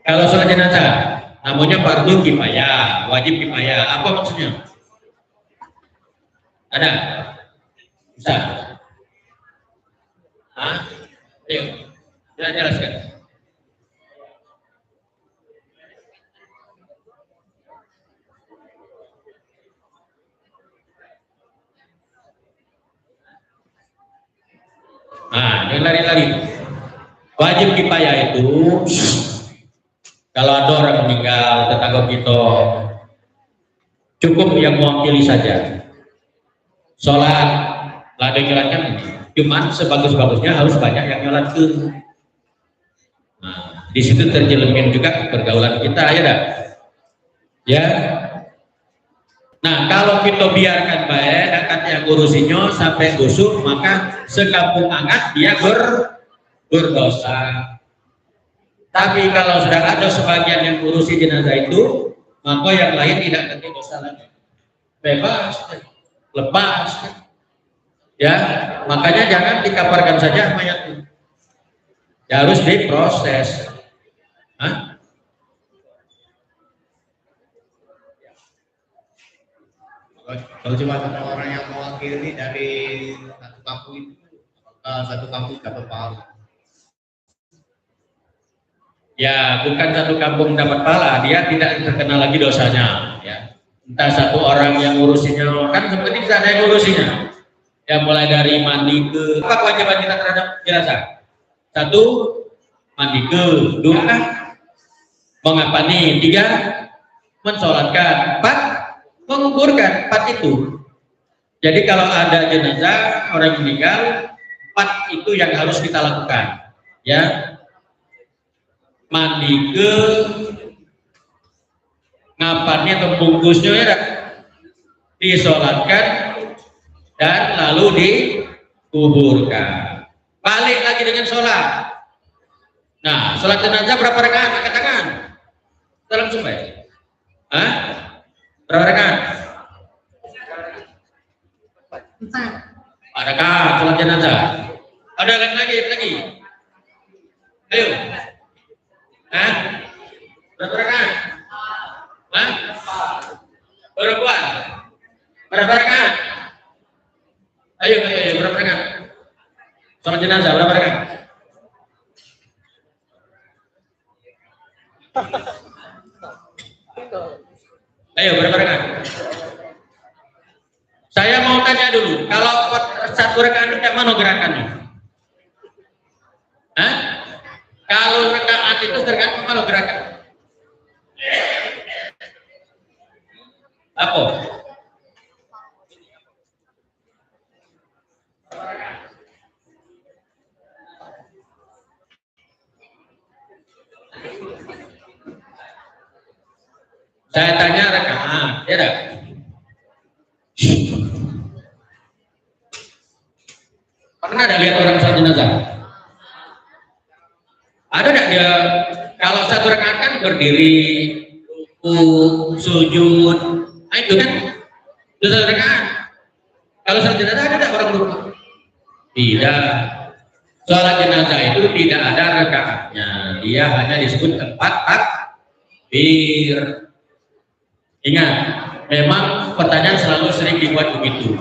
kalau sholat jenazah, namanya fardu kifayah, wajib kifayah. Apa maksudnya? Ada? Bisa? Ayo, jelaskan. Jangan lari-lari. Wajib kifayah itu kalau ada orang meninggal tetangga kita, cukup yang mewakili saja. Sholat lada nyolatkan, cuman sebagus-bagusnya harus banyak yang nyolatkan. Nah, di situ terjelemin juga pergaulan kita, ya dah. Ya. Nah, kalau kita biarkan baik, akan yang ngurusinya sampai busuk, maka sekampung angat dia berdosa. Tapi kalau sudah ada sebagian yang ngurusi jenazah itu, maka yang lain tidak kena dosa lagi. Bebas, lepas. Ya, makanya jangan dikabarkan saja mayat itu. Ya harus diproses. Kalau cuma ada orang yang mewakili dari satu kampung itu, satu kampung dapat pahala. Ya, bukan satu kampung dapat pahala, dia tidak terkenal lagi dosanya. Ya, entah satu orang yang ngurusinya, kan seperti bisa ada yang ngurusinya. Ya, mulai dari mandi ke apa kewajiban kita terhadap jenazah? Satu, mandi ke. Dua, mengapa nih? Tiga, mensolatkan. Empat, menguburkan. Empat itu. Jadi kalau ada jenazah orang meninggal, empat itu yang harus kita lakukan. Ya, mandi ke, ngapannya atau bungkusnya ya, disolatkan dan lalu dikuburkan. Balik lagi dengan sholat. Nah, sholat jenazah berapa rakaat? Angkat tangan. Kita langsung baik. Hah? Berapa rakaat? 4. 4 rakaat sholat jenazah. Ada lagi. Ayo. Hah? Berapa rakaat? Hah? Berapa rakaat? Ayo, berapa rakaat? Sholat jenazah berapa rakaat? Ayo, berapa rakaat? Saya mau tanya dulu, kalau satu rakaat kayak mana gerakannya? Hah? Kalau rakaat itu tergantung kalau gerakan. Apa? Saya tanya rakaat, ya dah. Pernah ada lihat orang sholat jenazah? Ada nggak dia kalau satu rakaat kan berdiri, ruku, sujud, nah itu kan itu satu rakaat. Kalau sholat jenazah ada nggak orang ruku? Tidak. Sholat jenazah itu tidak ada rakaatnya. Dia hanya disebut tempat takbir. Ingat, memang pertanyaan selalu sering dibuat begitu.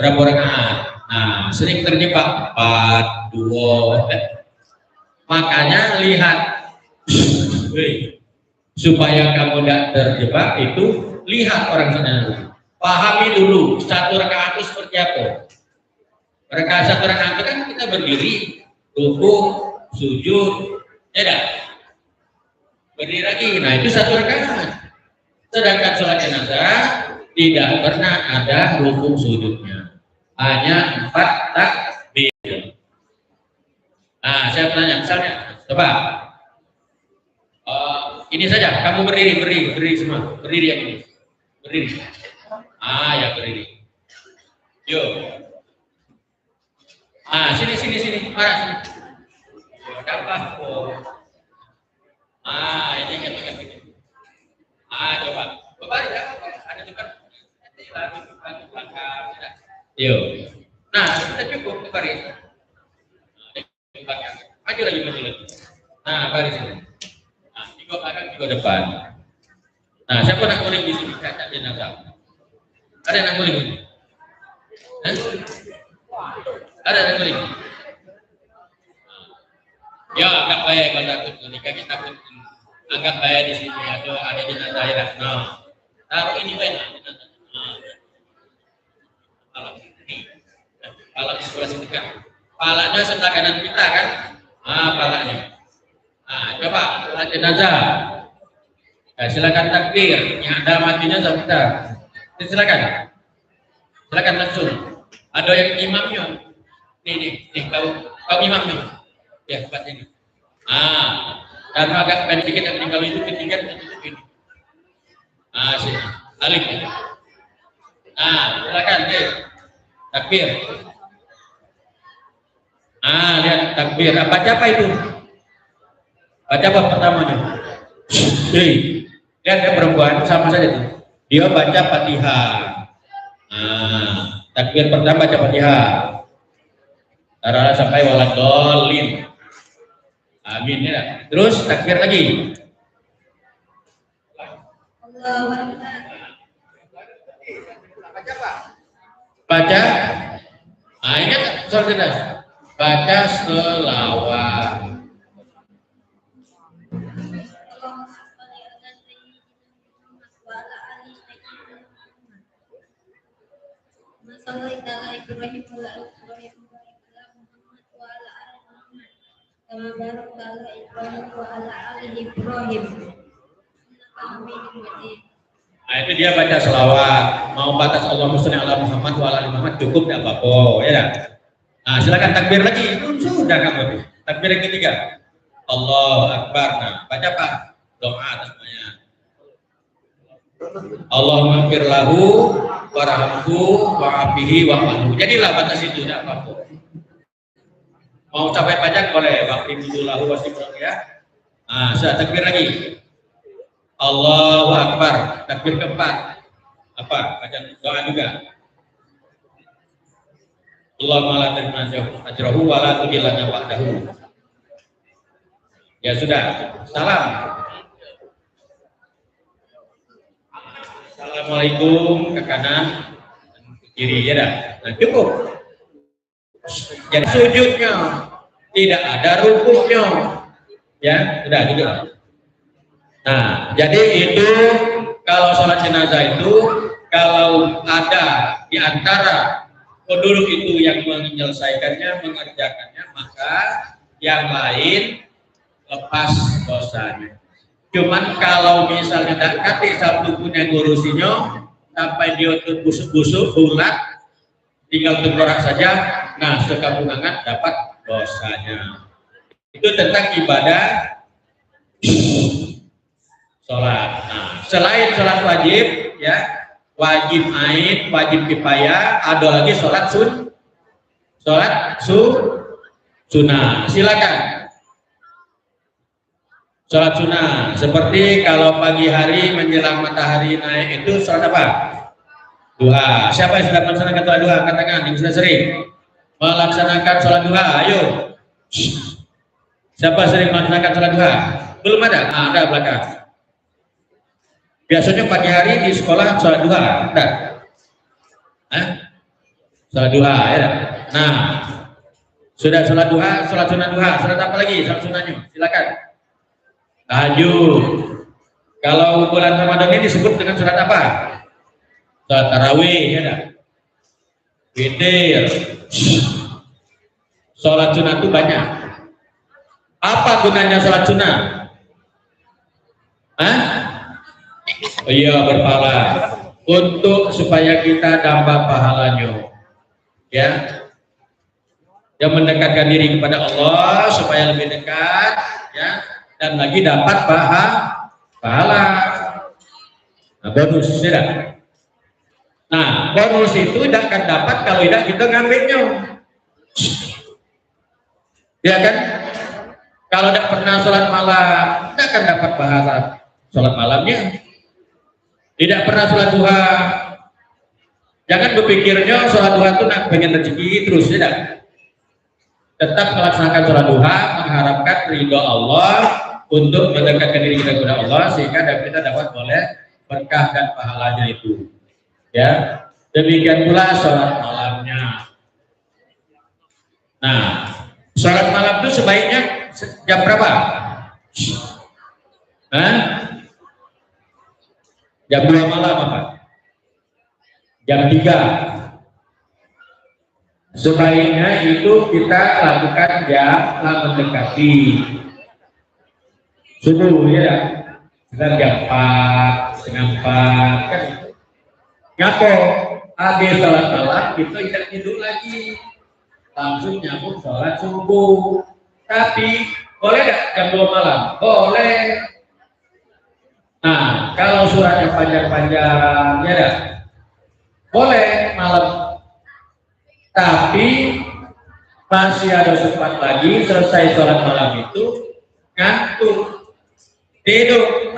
Berapa rakaat? Nah, sering terjebak 4, 2. Makanya lihat, supaya kamu tidak terjebak itu lihat orang sana. Pahami dulu satu rakaat itu seperti apa. Satu rakaat itu kan kita berdiri, ruku, sujud, ya dah. Berdiri lagi, nah itu satu rakaat. Sedangkan sholat jenazah tidak pernah ada ruku sujudnya, hanya 4 takbir. Nah, saya tanya, misalnya, coba ini saja, kamu berdiri semua, berdiri yang ini, berdiri. Ya berdiri. Yuk. Sini, marah sini. Dapat kok. Ini kan. Coba. Ada juga. Yuk. Nah, kita cukup baris. Maju lagi. Nah, baris ini. Nah, tiga belakang, tiga depan. Nah, siapa nak guling di sini? Saya tak jenazah. Ada yang guling ini? Ada yang guling? Ya, anggap baik kalau takut guling. Kita takut. Anggap baik di sini ada jenazah ya. Nah, taruh ini banyak jenazah. Pala di sebelah sini kan. Palanya sebelah kanan kita kan. Palanya. Coba sholat jenazah. Silakan takbir. Yang ada matinya sebentar. Silakan langsung. Ada yang imamnya. Nih, kau imam nih. Ya, buat ini. Karena agak pendek dikit yang kalau itu ketinggian tutup ini. Sini. Alik. Silakan deh. Takbir. Lihat takbir. Baca apa itu? Baca apa pertamanya? Lihat ya perempuan sama saja tuh. Dia baca Fatihah. Takbir pertama baca Fatihah. Taruhlah sampai waladhdallin. Amin ya. Terus takbir lagi. Baca. Ingat sholat jenazah. Baca selawat. Nah, itu dia baca selawat. Mau batas Allahumma sholli ala Muhammad wa ala ali Muhammad cukup tidak apa-apa, ya dah. Nah, silakan takbir lagi. Sudah kamu. Takbir yang ketiga. Allahu Akbar. Nah, baca Pak. Doa semuanya. Allahumma ighfir lahu warhamhu wa'afihi wa'afu. Jadilah batas itu tidak apa-apa. Mau sampai pajak boleh. Wa'afihi lahu wasibrak ya. Nah, sudah takbir lagi. Allahu Akbar. Takbir keempat. Apa? Baca doa juga. Allahumma la tahrimna ajrahu wa la tudillana ba'dahu. Ya sudah. Salam. Assalamualaikum ke kanan ke kiri ya dah. Nah, cukup. Jadi sujudnya tidak ada rukuknya. Ya, sudah gitu. Nah, jadi itu kalau sholat jenazah itu kalau ada di antara penduduk itu yang menyelesaikannya, mengerjakannya, maka yang lain lepas dosanya. Cuman kalau misalnya tak kati satu punya ngurusinya sampai dia busuk-busuk, bulat, tinggal tengkorak saja, nah sekampungan dapat dosanya. Itu tentang ibadah sholat. Nah, selain sholat wajib, ya wajib ain, wajib kifayah, ada lagi sholat sunnah. Silakan. Sholat sunnah, seperti kalau pagi hari menjelang matahari naik itu sholat apa? Duha. Siapa yang sudah melaksanakan sholat duha? Katakan, yang sudah sering melaksanakan sholat duha. Ayo. Siapa sering melaksanakan sholat duha? Belum ada? Nah, ada belakang. Biasanya pagi hari di sekolah sholat duha. Ada? Sholat duha, ya. Nah, sudah sholat duha, sholat sunnah duha. Sholat apa lagi? Sholat sunnahnya. Silakan. Tahajud. Kalau bulan Ramadan ini disebut dengan surat apa? Surat tarawih, ya dah. Witir. Sholat sunnah itu banyak. Apa gunanya sholat sunnah? Oh iya, berpahala. Untuk supaya kita dapat pahalanya. Ya. Yang mendekatkan diri kepada Allah supaya lebih dekat, ya. Dan lagi dapat pahala. Nah, bonus tidak. Nah, bonus itu tidak akan dapat kalau tidak kita ngambilnya. Ya kan? Kalau tidak pernah sholat malam, tidak akan dapat pahala sholat malamnya. Tidak pernah sholat duha. Jangan berpikirnya sholat duha itu nak pengen rezeki terus, tidak. Tetap melaksanakan sholat duha, mengharapkan ridho Allah, untuk mendekatkan diri kita kepada Allah sehingga kita dapat boleh berkah dan pahalanya itu. Ya, demikian pula sholat malamnya. Nah, sholat malam itu sebaiknya jam berapa? Jam 2 malam apa? Jam 3. Sebaiknya itu kita lakukan jam mendekati subuh, ya. Sekitar jam 4, setengah 4 kan. Ngapo habis sholat malam kita tidak tidur lagi, langsung nyambung sholat subuh. Tapi boleh nggak jam 2 malam? Boleh. Nah, kalau suratnya panjang-panjang, ya dah. Boleh malam. Tapi masih ada sempat lagi selesai sholat malam itu ngantuk. Tidur,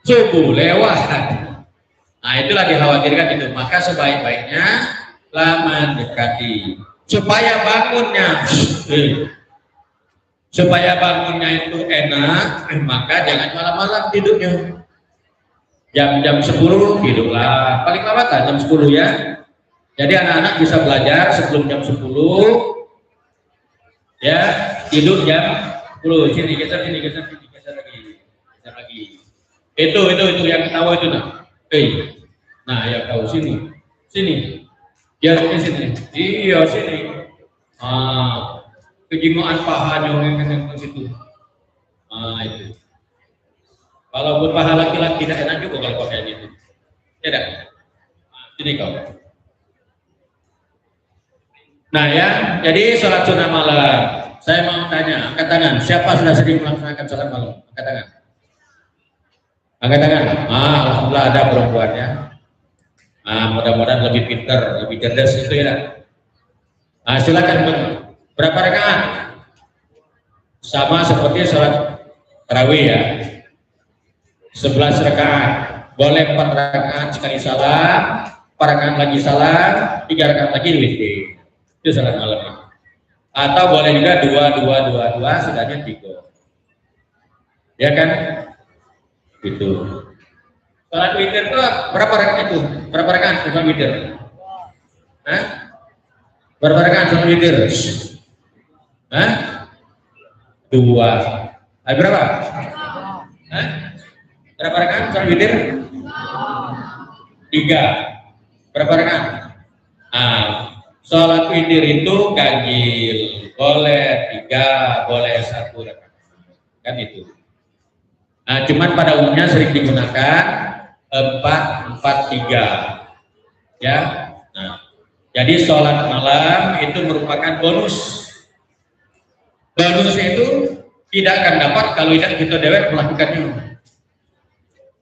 subuh lewat. Nah, itulah dikhawatirkan itu. Maka sebaik-baiknya lah mendekati supaya bangunnya itu enak. Maka jangan malam-malam tidurnya. Jam 10 tidurlah, paling lambat lah jam 10 ya. Jadi anak-anak bisa belajar sebelum jam 10, ya, tidur jam 10. Sini, geser lagi. Itu yang tahu itu nah. Nah, yang tahu sini. Ya sini. Iya sini. Kejimuan paha nyongeng ke situ. Itu. Kalau buat paha laki-laki tidak enak juga kalau pakai itu. Tidak. Sini kau. Nah ya, jadi sholat sunnah malam. Saya mau tanya, angkat tangan. Siapa sudah sering melaksanakan sholat malam? Angkat tangan. Angkat tangan. Alhamdulillah ada perempuannya. Mudah-mudahan lebih pintar, lebih cerdas itu ya. Silakan. Berapa rakaat? Sama seperti sholat tarawih ya. 11 rakaat. Boleh 4 rakaat sekali salam, 4 rakaat lagi salam, 3 rakaat lagi witir. Itu sholat malam. Atau boleh juga 2, sudahnya 3. Ya kan? Gitu. Sholat witir itu berapa rakaat itu? Berapa rakaat sholat witir? Hah? Berapa rakaat sholat witir? Hah? 2. Berapa? Hah? Berapa rakaat sholat witir? 3. Berapa rakaat? Sholat witir itu ganjil, boleh 3, boleh 1 rakaat, kan itu. Cuman pada umumnya sering digunakan 4-4-3, ya. Jadi sholat malam itu merupakan bonus. Bonusnya itu tidak akan dapat kalau tidak kita dewek melakukannya.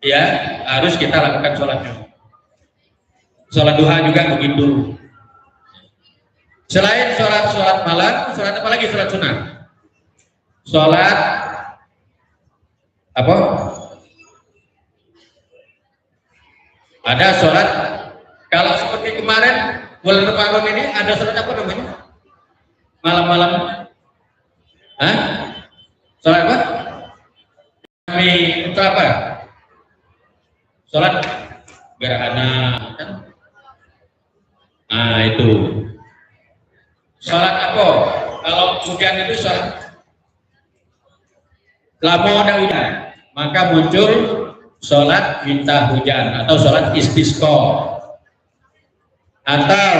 Ya, harus kita lakukan sholatnya. Sholat duha juga begitu. Selain sholat malam, sholat apa lagi? Sholat sunnah. Sholat apa? Ada sholat. Kalau seperti kemarin bulan Ramadan ini ada sholat apa namanya? Malam-malam. Sholat apa? Itu apa? Sholat gerhana kan? Itu. Sholat apa? Kalau hujan itu sholat lama ada hujan, maka muncul sholat minta hujan atau sholat istisqa. Atau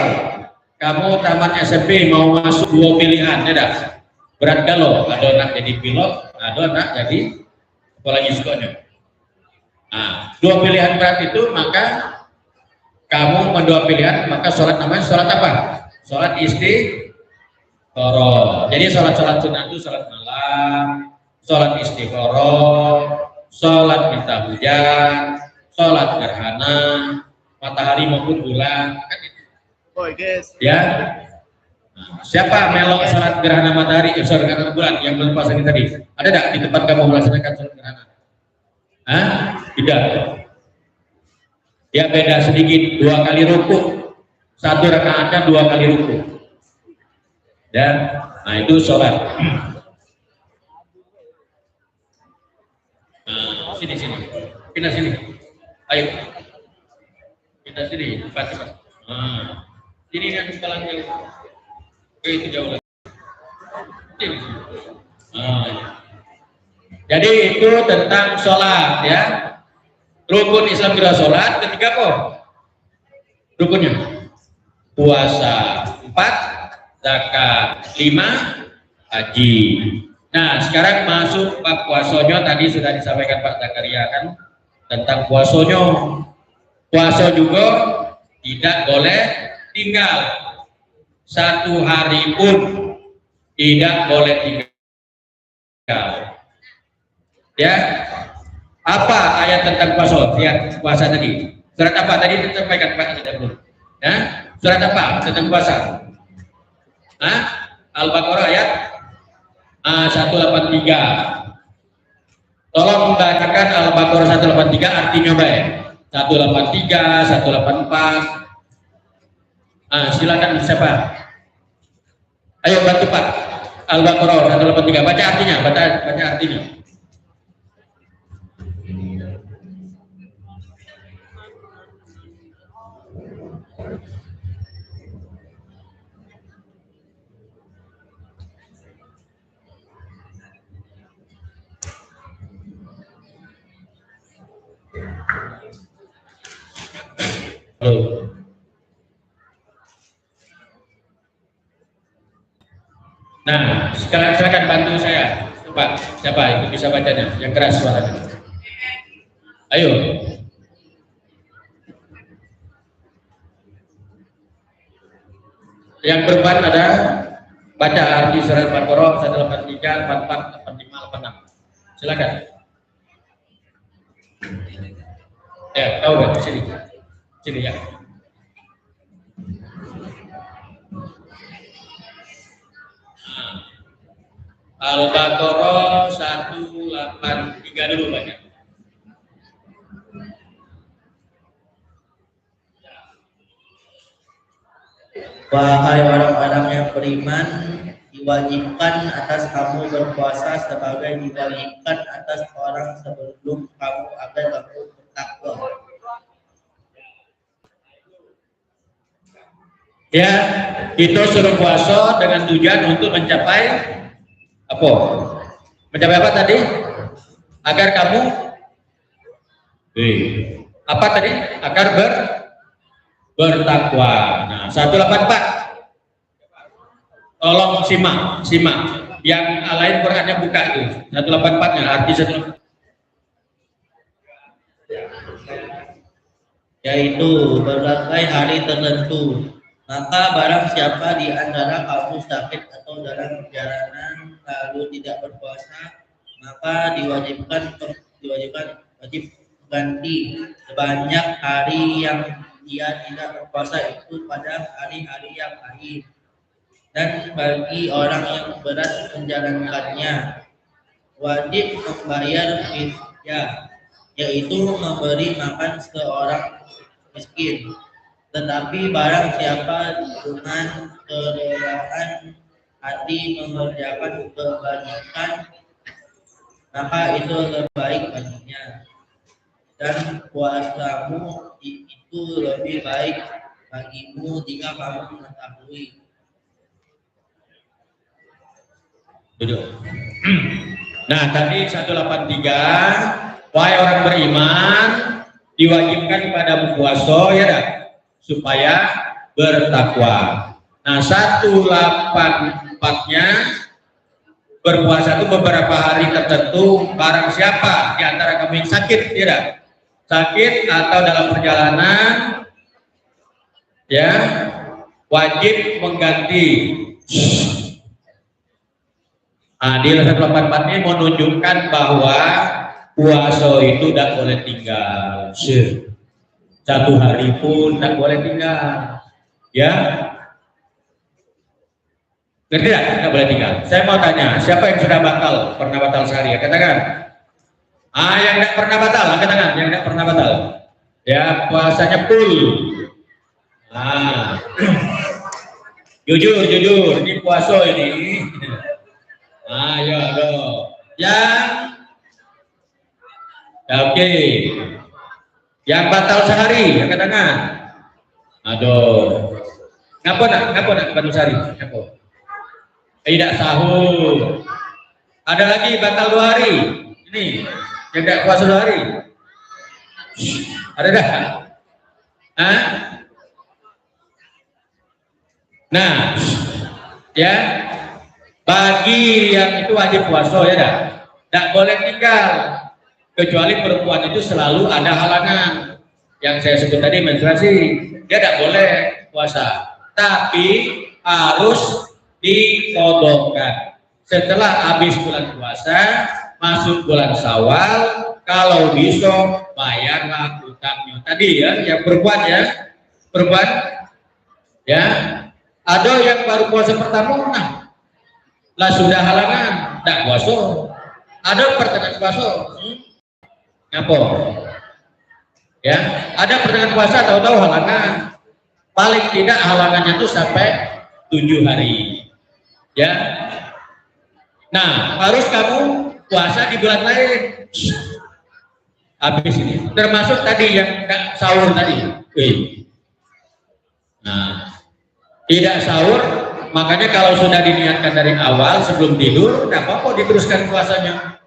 kamu tamat SMP mau masuk 2 pilihan, tidak? Berat galau, ada anak jadi pilot, ada anak jadi apalagi sekolahnya. 2 pilihan berat itu maka kamu 2 pilihan, maka sholat namanya sholat apa? Sholat istisqa. Jadi sholat sunnah itu sholat malam, sholat istiqoroh, sholat minta hujan, sholat gerhana, matahari maupun bulan, kan itu. Ya. Siapa melok sholat gerhana matahari, sholat gerhana bulan yang belum puasa tadi? Ada tidak di tempat kamu melaksanakan sholat gerhana? Tidak. Ya beda sedikit, 2 kali ruku, 1 rakaatnya 2 kali ruku. Dan itu sholat. Sini, pindah sini. Ayo, pindah sini, cepat. Sini yang sekolahnya. Itu jauh lagi. Jadi itu tentang sholat ya. Rukun Islam kira sholat, ketiga apa? Rukunnya puasa 4. Zakat 5, haji. Nah, sekarang masuk bab puasanya. Tadi sudah disampaikan Pak Zakaria kan tentang puasanya. Puasa juga tidak boleh tinggal 1 hari pun, tidak boleh tinggal. Ya, apa ayat tentang puasa? Lihat puasa tadi. Surat apa tadi disampaikan Pak Zakaria? Ya, surat apa tentang puasa? Al-Baqarah ayat 183. Tolong membacakan Al-Baqarah 183 artinya baik. 183, 184. Silakan siapa? Ayo bantu Pak. Al-Baqarah 183. Baca artinya, baca artinya. Tuh. Nah, silakan bantu saya. Coba, siapa itu bisa bacanya? Yang keras suaranya. Ayo. Yang berban ada baca arti surat Al-Baqarah 183, 44, 45, 86. Silakan. Ya, tahu kan? Sini. Sini ya. Al-Baqarah 183 dulu banyak. Wahai orang-orang yang beriman, diwajibkan atas kamu berpuasa sebagai diwajibkan atas orang sebelum kamu agar kamu bertakwa. Ya, itu suruh puasa dengan tujuan untuk mencapai apa? Mencapai apa tadi? Agar kamu apa tadi? Agar bertakwa. Nah, 184. Tolong simak. Yang lain Qurannya buka itu. 184-nya arti 184. Yaitu berbagai hari tertentu. Maka barang siapa di antara kamu sakit atau dalam perjalanan lalu tidak berpuasa, maka wajib ganti sebanyak hari yang dia tidak berpuasa itu pada hari-hari yang lain. Dan bagi orang yang berat menjalankannya, wajib membayar fidyah, yaitu memberi makan seorang miskin. Tetapi barang siapa dengan kerelaan hati mengerjakan kebajikan, maka itu lebih baik baginya. Dan puasamu itu lebih baik bagimu jika kamu mengetahui. Duduk. Nah, tadi 183, wahai orang beriman, diwajibkan kepada puasa ya dah, supaya bertakwa. Nah, 184-nya berpuasa itu beberapa hari tertentu. Barang siapa di antara kami yang sakit, tidak sakit atau dalam perjalanan, ya wajib mengganti. Nah, di 184 ini menunjukkan bahwa puasa itu tidak boleh tinggal. Satu hari pun tidak boleh tinggal. Ya, ngerti tidak? Tidak boleh tinggal. Saya mau tanya, siapa yang sudah pernah batal sehari? Ya, katakan. Yang tidak pernah batal, angkat tangan. Yang tidak pernah batal. Ya, puasanya full. Jujur, ini puasa ini. Ayo dong. Oke. Yang batal sehari, angkat tangan. Aduh. Ngapa nak batal sehari? Ngapa? Tidak sahur. Ada lagi batal 2 hari. Ini yang tidak puasa 2 hari. Ada dah? Nah, ya, bagi yang itu wajib puasa ya dah. Tidak boleh tinggal. Kecuali perempuan itu selalu ada halangan. Yang saya sebut tadi menstruasi, dia tidak boleh puasa. Tapi harus dikodokkan. Setelah habis bulan puasa, masuk bulan Syawal, kalau bisa bayarlah utangnya. Tadi ya, yang perempuan ya. Ada yang baru puasa pertama, lah sudah halangan, tidak puasa. Ada pertengahan puasa, ngapa? Ya, ada pertengahan puasa tahu-tahu halangan. Paling tidak halangannya itu sampai 7 hari. Ya. Nah, harus kamu puasa di bulan lain. Habis ini. Termasuk tadi yang tidak sahur tadi. Nah, tidak sahur, makanya kalau sudah diniatkan dari awal sebelum tidur, tidak apa-apa diteruskan puasanya.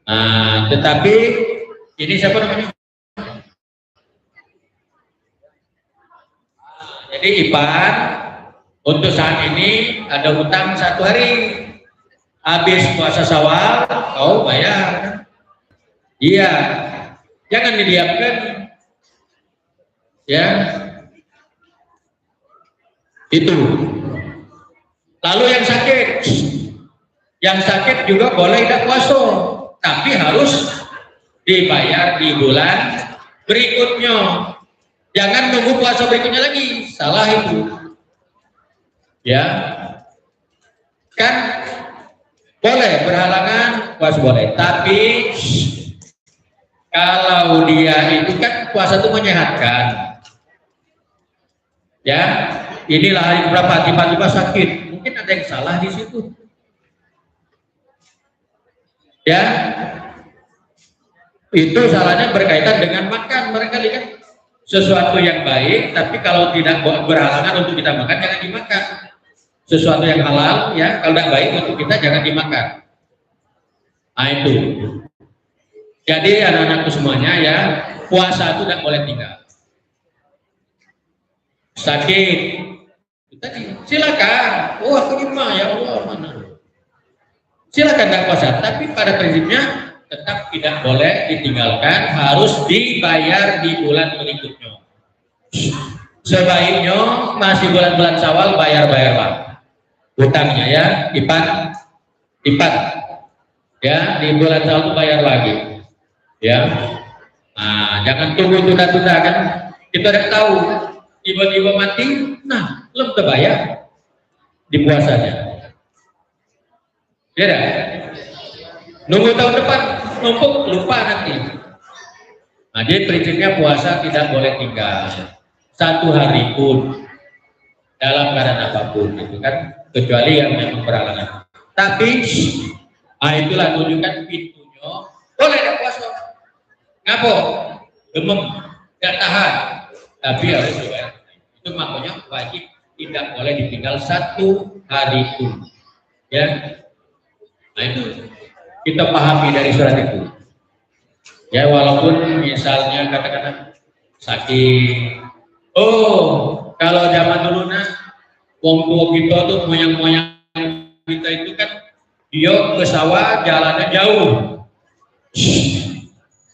Nah, tetapi ini siapa namanya? Jadi Ipan untuk saat ini ada hutang 1 hari. Habis puasa Syawal, kau bayar. Iya, jangan didiamkan. Ya, itu. Lalu yang sakit juga boleh tidak puasa, tapi harus dibayar di bulan berikutnya. Jangan nunggu puasa berikutnya lagi, salah itu. Ya, kan boleh berhalangan puasa boleh, tapi kalau dia itu kan puasa itu menyehatkan. Ya, inilah hari berapa tiba-tiba sakit, mungkin ada yang salah di situ. Ya, itu salahnya berkaitan dengan makan. Mereka lihat sesuatu yang baik, tapi kalau tidak berhalangan untuk kita makan, jangan dimakan. Sesuatu yang halal, ya, kalau tidak baik untuk kita jangan dimakan. Nah itu. Jadi anak-anakku semuanya ya, puasa itu tidak boleh tinggal. Sakit, tadi silakan. Oh aku lima ya Allah mana? Silakan tidak puasa, tapi pada prinsipnya tetap tidak boleh ditinggalkan, harus dibayar di bulan berikutnya. Sebaiknya masih bulan-bulan Syawal bayar-bayar hutangnya ya, Ipan ya, di bulan Syawal bayar lagi ya. Nah, jangan tunggu tunda-tunda kan, kita udah tahu tiba-tiba mati, nah belum terbayar di puasanya ya dah. Nunggu tahun depan numpuk lupa nanti. Nah, jadi prinsipnya puasa tidak boleh tinggal 1 hari pun dalam keadaan apapun itu kan, kecuali yang memang berhalangan. Tapi itulah tunjukkan pintunya. Boleh ada puasa. Ngapo? Gemem, nggak tahan. Tapi harus dibayar. Itu makanya wajib tidak boleh ditinggal 1 hari pun. Ya. Nah itu kita pahami dari surat itu. Ya, walaupun misalnya katakan sakit. Oh, kalau zaman dulu wong tua kita tuh moyang-moyang kita itu kan dia ke sawah jalannya jauh.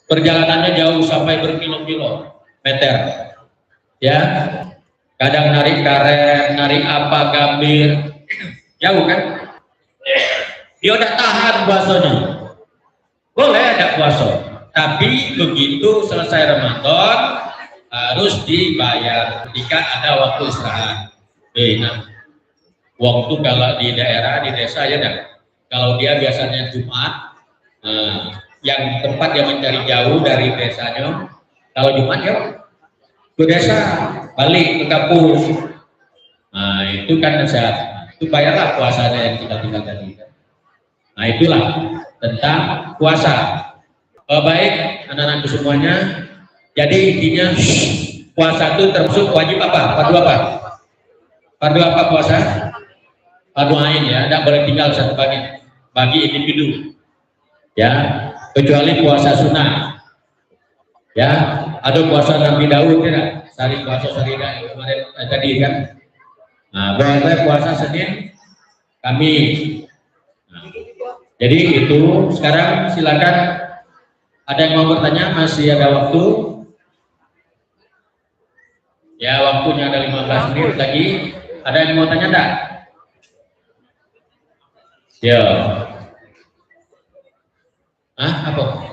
Perjalanannya jauh sampai berkilo-kilometer. Ya. Kadang narik karet, narik apa gambir. Jauh kan? Dia udah tahan puasanya. Boleh ada puasa, tapi begitu selesai Ramadan harus dibayar ketika ada waktu istirahat. Nah, waktu kalau di daerah, di desa ya dah. Kalau dia biasanya Jumat, yang tempat dia mencari jauh dari desanya, kalau Jumat ya ke desa, balik ke kampung. Nah, itu kan nasihat. Itu bayarlah puasanya yang kita tinggal tadi. Nah, itulah tentang puasa. Baik, anak-anakku semuanya. Jadi intinya puasa itu termasuk wajib apa? Fardu apa? Fardu apa puasa? Fardu ain ya, tidak boleh tinggal 1 bagi individu. Ya, kecuali puasa sunnah. Ya, ada puasa Nabi Daud tidak? Sari puasa Sarida kemarin tadi kan. Nah, boleh puasa Senin, Kamis. Nah, jadi itu sekarang silakan, ada yang mau bertanya, masih ada waktu. Ya, waktunya ada 15 menit lagi. Ada yang mau tanya enggak? Ya. Apa?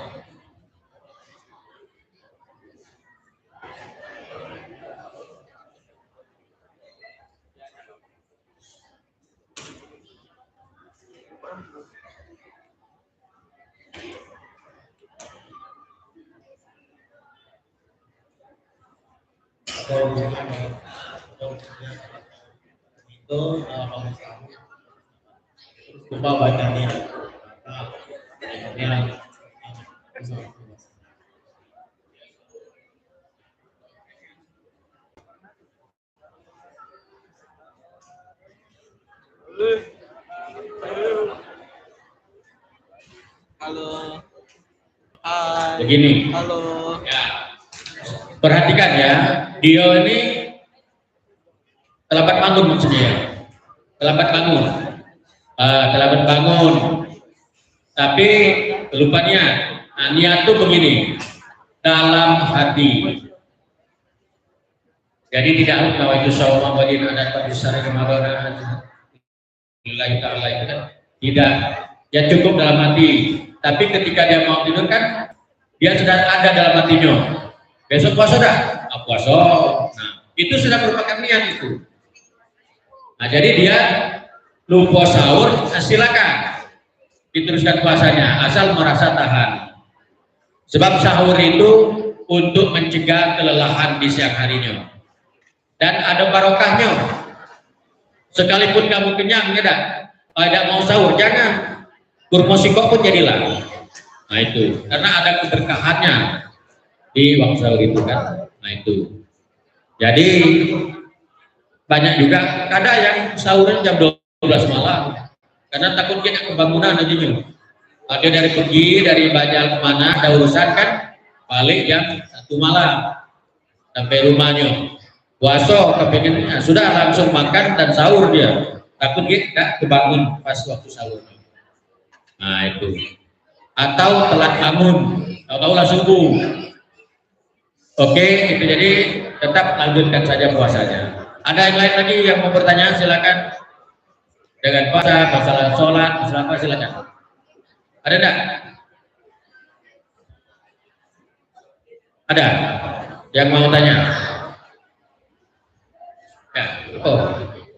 Itu lupa bacanya. Halo. Hai. Begini. Halo. Ya. Perhatikan ya, dia ini bangun maksudnya ya. Terlambat bangun. Terlambat bangun. Tapi lupanya, niat tuh begini, dalam hati. Jadi tidak harus nawaitu shauma wadin ada pada syari Ramadan. Lillahi ta'ala itu kan tidak. Ya cukup dalam hati. Tapi ketika dia mau tidur kan, dia sudah ada dalam hatinya. Besok puasa dah? Puasa. Nah, itu sudah merupakan niat itu. Nah, jadi dia lupa sahur, silakan diteruskan puasanya asal merasa tahan. Sebab sahur itu untuk mencegah kelelahan di siang harinya. Dan ada barokahnya. Sekalipun kamu kenyang, tidak mau sahur, jangan. Kurma sikok pun jadilah. Nah itu, karena ada keberkahannya di waktu sahur itu kan. Nah itu. Jadi banyak juga ada yang sahurnya jam 12 malam. Karena takut kita kebangunan nantinya. Ada dari pergi dari Banjar kemana, ada urusan kan, balik jam 1 malam sampai rumahnya. Puasa kepinginnya sudah langsung makan dan sahur dia. Takut dia tidak kebangun pas waktu sahur. Nah itu. Atau telat bangun, tahu-tahu subuh. Oke, itu jadi tetap lanjutkan saja puasanya. Ada yang lain lagi yang mau bertanya, silakan. Dengan puasa, masalah sholat, masalah apa, silakan. Ada enggak? Ada yang mau tanya? Ya, oh,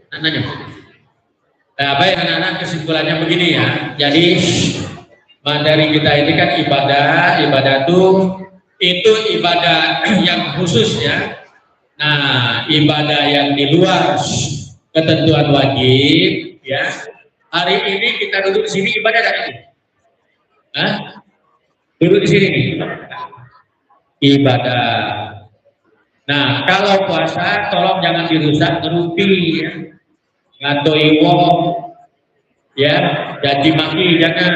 nanya. Nah, baik anak-anak, kesimpulannya begini ya. Jadi materi kita ini kan ibadah itu ibadah yang khusus ya. Nah, ibadah yang di luar ketentuan wajib ya. Hari ini kita duduk di sini ibadah kan itu? Hah? Duduk di sini nih. Ibadah. Nah, kalau puasa tolong jangan dirusak ngerupi ya. Ngatoi wong ya, jadi maki jangan.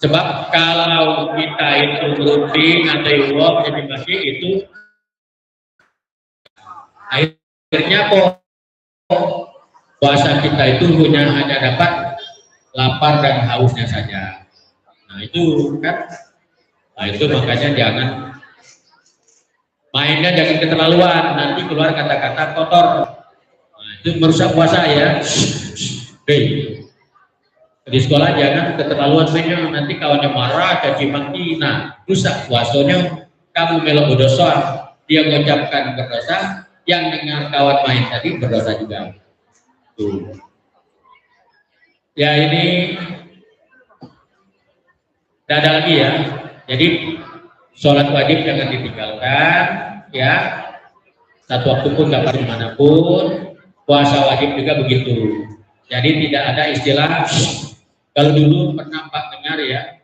Sebab kalau kita itu ngerupi ngatoi wong jadi maki itu akhirnya puasa kita itu hanya dapat lapar dan hausnya saja. Nah itu kan, nah itu makanya jangan mainnya, jangan keterlaluan, nanti keluar kata-kata kotor. Nah, itu merusak puasa ya. Di sekolah jangan keterlaluan mainnya, nanti kawannya marah, caci maki, nah rusak puasanya. Kamu melok berdosa, dia mengucapkan berdosa, yang dengar kawan main tadi berdosa juga. Tuh. Ya ini tidak ada lagi ya. Jadi sholat wajib jangan ditinggalkan ya. Satu waktu pun nggak perlu dimanapun. Puasa wajib juga begitu. Jadi tidak ada istilah. Kalau dulu pernah Pak dengar ya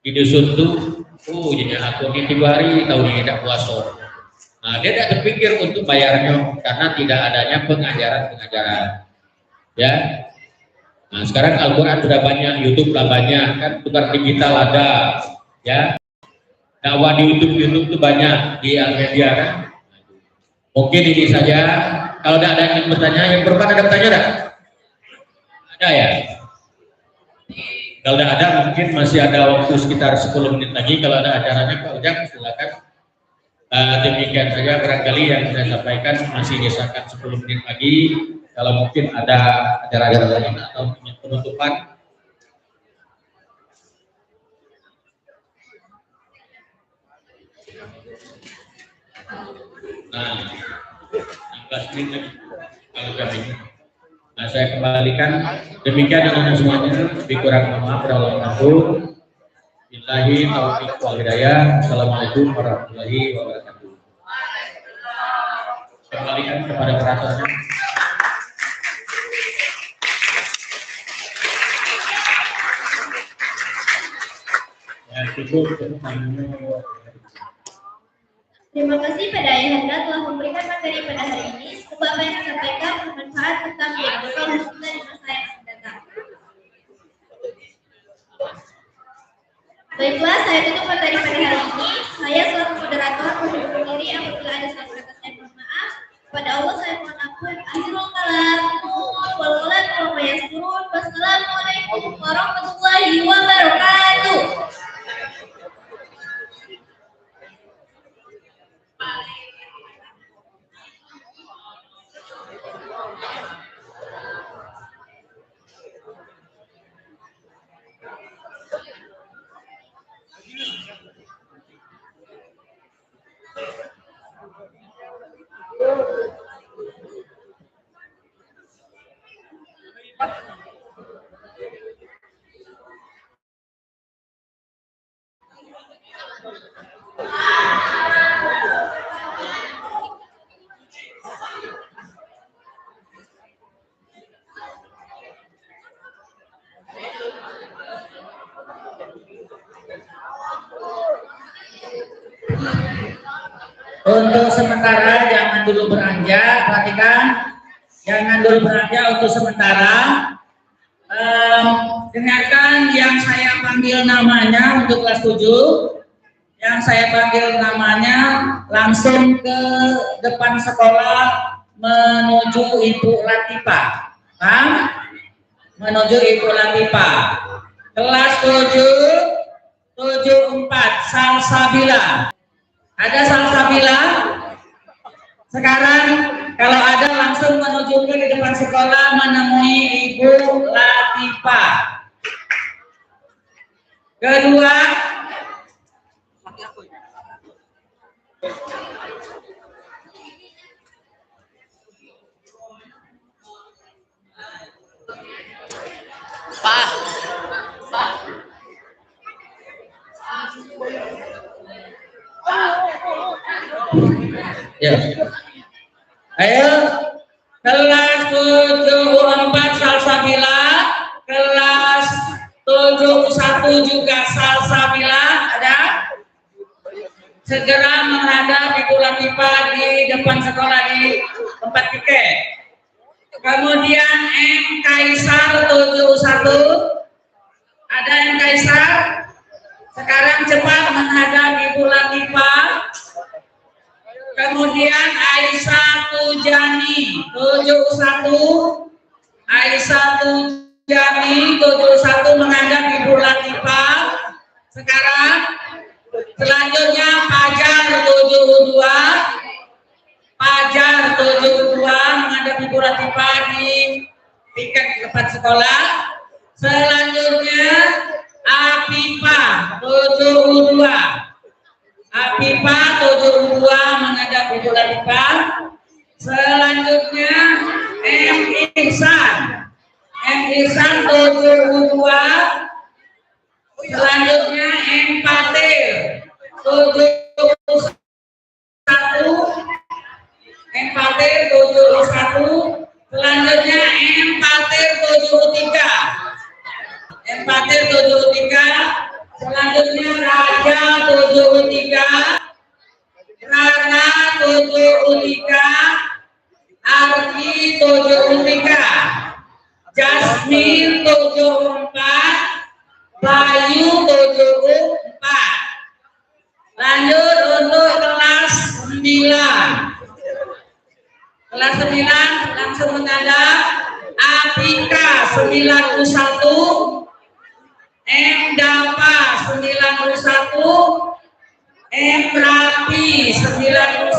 di dusun tuh, jadi aku di 3 hari tahun ini tidak puasa. Nah, dia tidak terpikir untuk bayarnya karena tidak adanya pengajaran. Ya. Nah, sekarang Al-Quran sudah banyak, YouTube lah banyak, kan tukar digital ada, ya. Dakwah di YouTube itu banyak di Al-Media kan. Mungkin ini saja. Kalau tidak ada yang bertanya, yang berempat ada bertanya enggak? Ada ya? Kalau tidak ada, mungkin masih ada waktu sekitar 10 menit lagi. Kalau ada acaranya Pak Ujang, silakan. Demikian saja barangkali yang saya sampaikan, masih nyisakan 10 menit lagi. Kalau mungkin ada acara-acara lain atau penutupan. Nah, 16 menit lagi kalau kami. Nah, saya kembalikan. Demikian anak-anak semuanya. Lebih kurang mohon maaf. Billahi taufiq wal hidayah. Assalamualaikum warahmatullahi wabarakatuh. Kembalikan kepada operatornya. Ya, cukup. Terima kasih pada Ayahanda telah memberikan materi pada hari ini. Semoga apa yang disampaikan bermanfaat serta menjadi bekal untuk kita di masa yang akan datang. Baiklah, saya tutup materi pada hari ini. Saya selaku moderator undur diri apabila ada salah kata saya mohon maaf. Kepada Allah saya mohon ampun. Akhirul kalam. Wal qalam wa yaskurun. Wassalamualaikum warahmatullahi wabarakatuh. Untuk sementara jangan dulu beranjak, perhatikan, jangan dulu beranjak untuk sementara. Dengarkan yang saya panggil namanya untuk kelas 7. Yang saya panggil namanya langsung ke depan sekolah menuju Ibu Latifah. Paham? Menuju Ibu Latifah. Kelas 774 Salsabila. Ada Salsabila? Sekarang kalau ada langsung menuju ke depan sekolah menemui Ibu Latifah. Kedua, Pak. ya. Ayo, kelas 74 Salsabila, kelas 71 juga Salsabila, ada? Segera menghadap Ibu Latifah di depan sekolah di tempat tiket. Kemudian M Kaisar 71, ada M Kaisar? Sekarang cepat menghadap Ibu Latifah. Kemudian Aisyah Tujani 71, Aisyah Tujani 71 menghadap Ibu Latifah. Sekarang selanjutnya Fajar 72, Fajar 72 menghadap Ibu Latifah di tiket tempat sekolah. Selanjutnya Apipah 72, Apipah 72 menghadap Ibu Latifah. Selanjutnya M Ihsan, M Ihsan 72. Selanjutnya M Patil 71, M Patil 71. Selanjutnya M Patil 73, M Patil 73. Selanjutnya Raja 73, Rana 73, Arki 73, Jasmine 74, Bayu 74. Lanjut untuk kelas 9. Kelas 9 langsung menghadap Apika 91, M Dapa 91, M Rapi 91,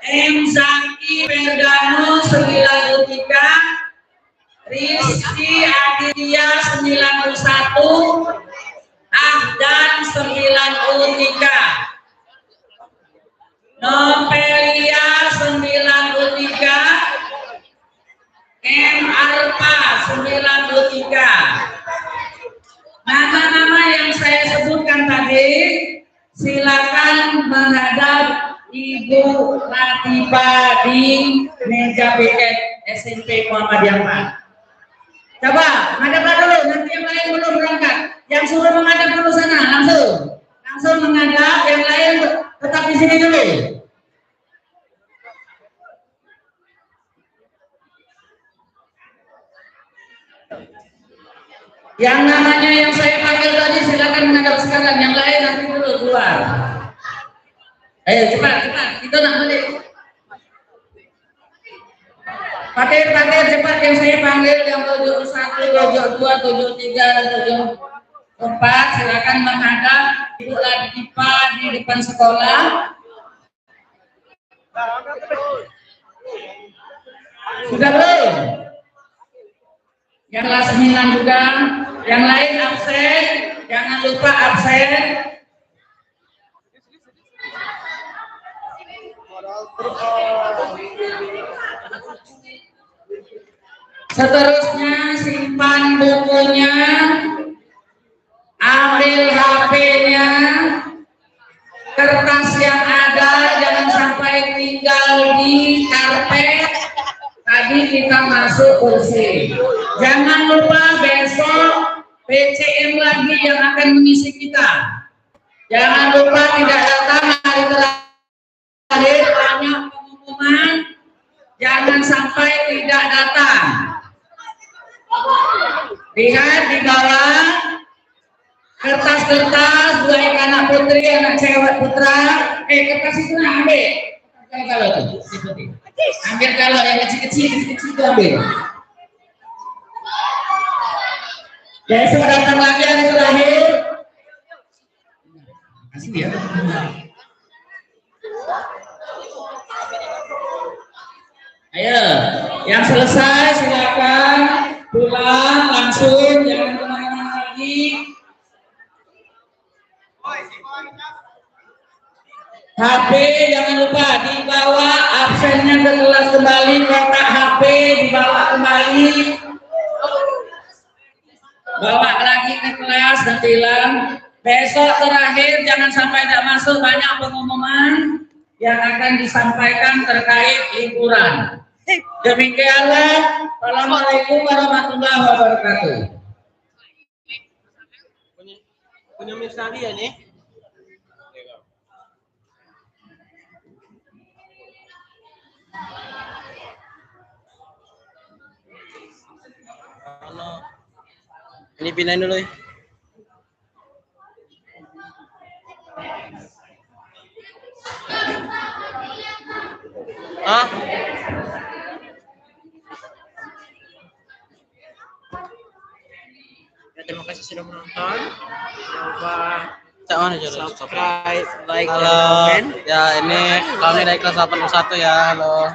M Zaki Perdano 93, Rizky Adilia 91, Ahdan 93, Novelia 93, M Arpa 93. Nama-nama yang saya sebutkan tadi silakan menghadap Ibu Latifah di meja piket SMP Muhammadiyah 4. Coba menghadaplah dulu, nanti yang lain belum berangkat. Yang suruh menghadap dulu sana, langsung menghadap, yang lain tetap di sini dulu. Yang namanya yang saya panggil tadi silakan menghadap sekarang, yang lain nanti dulu keluar. Ayo cepat, kita nak balik. Patir cepat yang saya panggil yang 71, 72, 73, dan 74 silakan menghadap Ibu Latifa di depan sekolah. Sudah belum? Yang kelas 9 juga, yang lain absen, jangan lupa absen. Seterusnya simpan bukunya, ambil HP-nya, kertas yang ada jangan sampai tinggal di karpet. Tadi kita masuk kursi. Jangan lupa besok PCM lagi yang akan mengisi kita. Jangan lupa tidak datang hari terakhir banyak pengumuman. Jangan sampai tidak datang. Lihat di bawah kertas-kertas dua anak putri, anak cewek putra. Kertas itu ambil. Kalau itu, ambil kalau yang kecil-kecil itu ambil. Besok datang lagi hari terakhir. Kasih dia. Ayo, yang selesai silakan pulang langsung, jangan kemana-mana lagi. HP jangan lupa dibawa, absennya ke kelas kembali, kotak HP dibawa kembali, bawa lagi ke kelas dan tilang. Besok terakhir jangan sampai tidak masuk, banyak pengumuman yang akan disampaikan terkait liburan. Demikianlah. Assalamualaikum warahmatullahi wabarakatuh. Punya Miss Nadia nih. Ini pindahin dulu ya. Ah? Ya, terima kasih sudah menonton. Jangan lupa subscribe, like, dan komen. Ya, ini kami dari kelas 81 ya. Halo.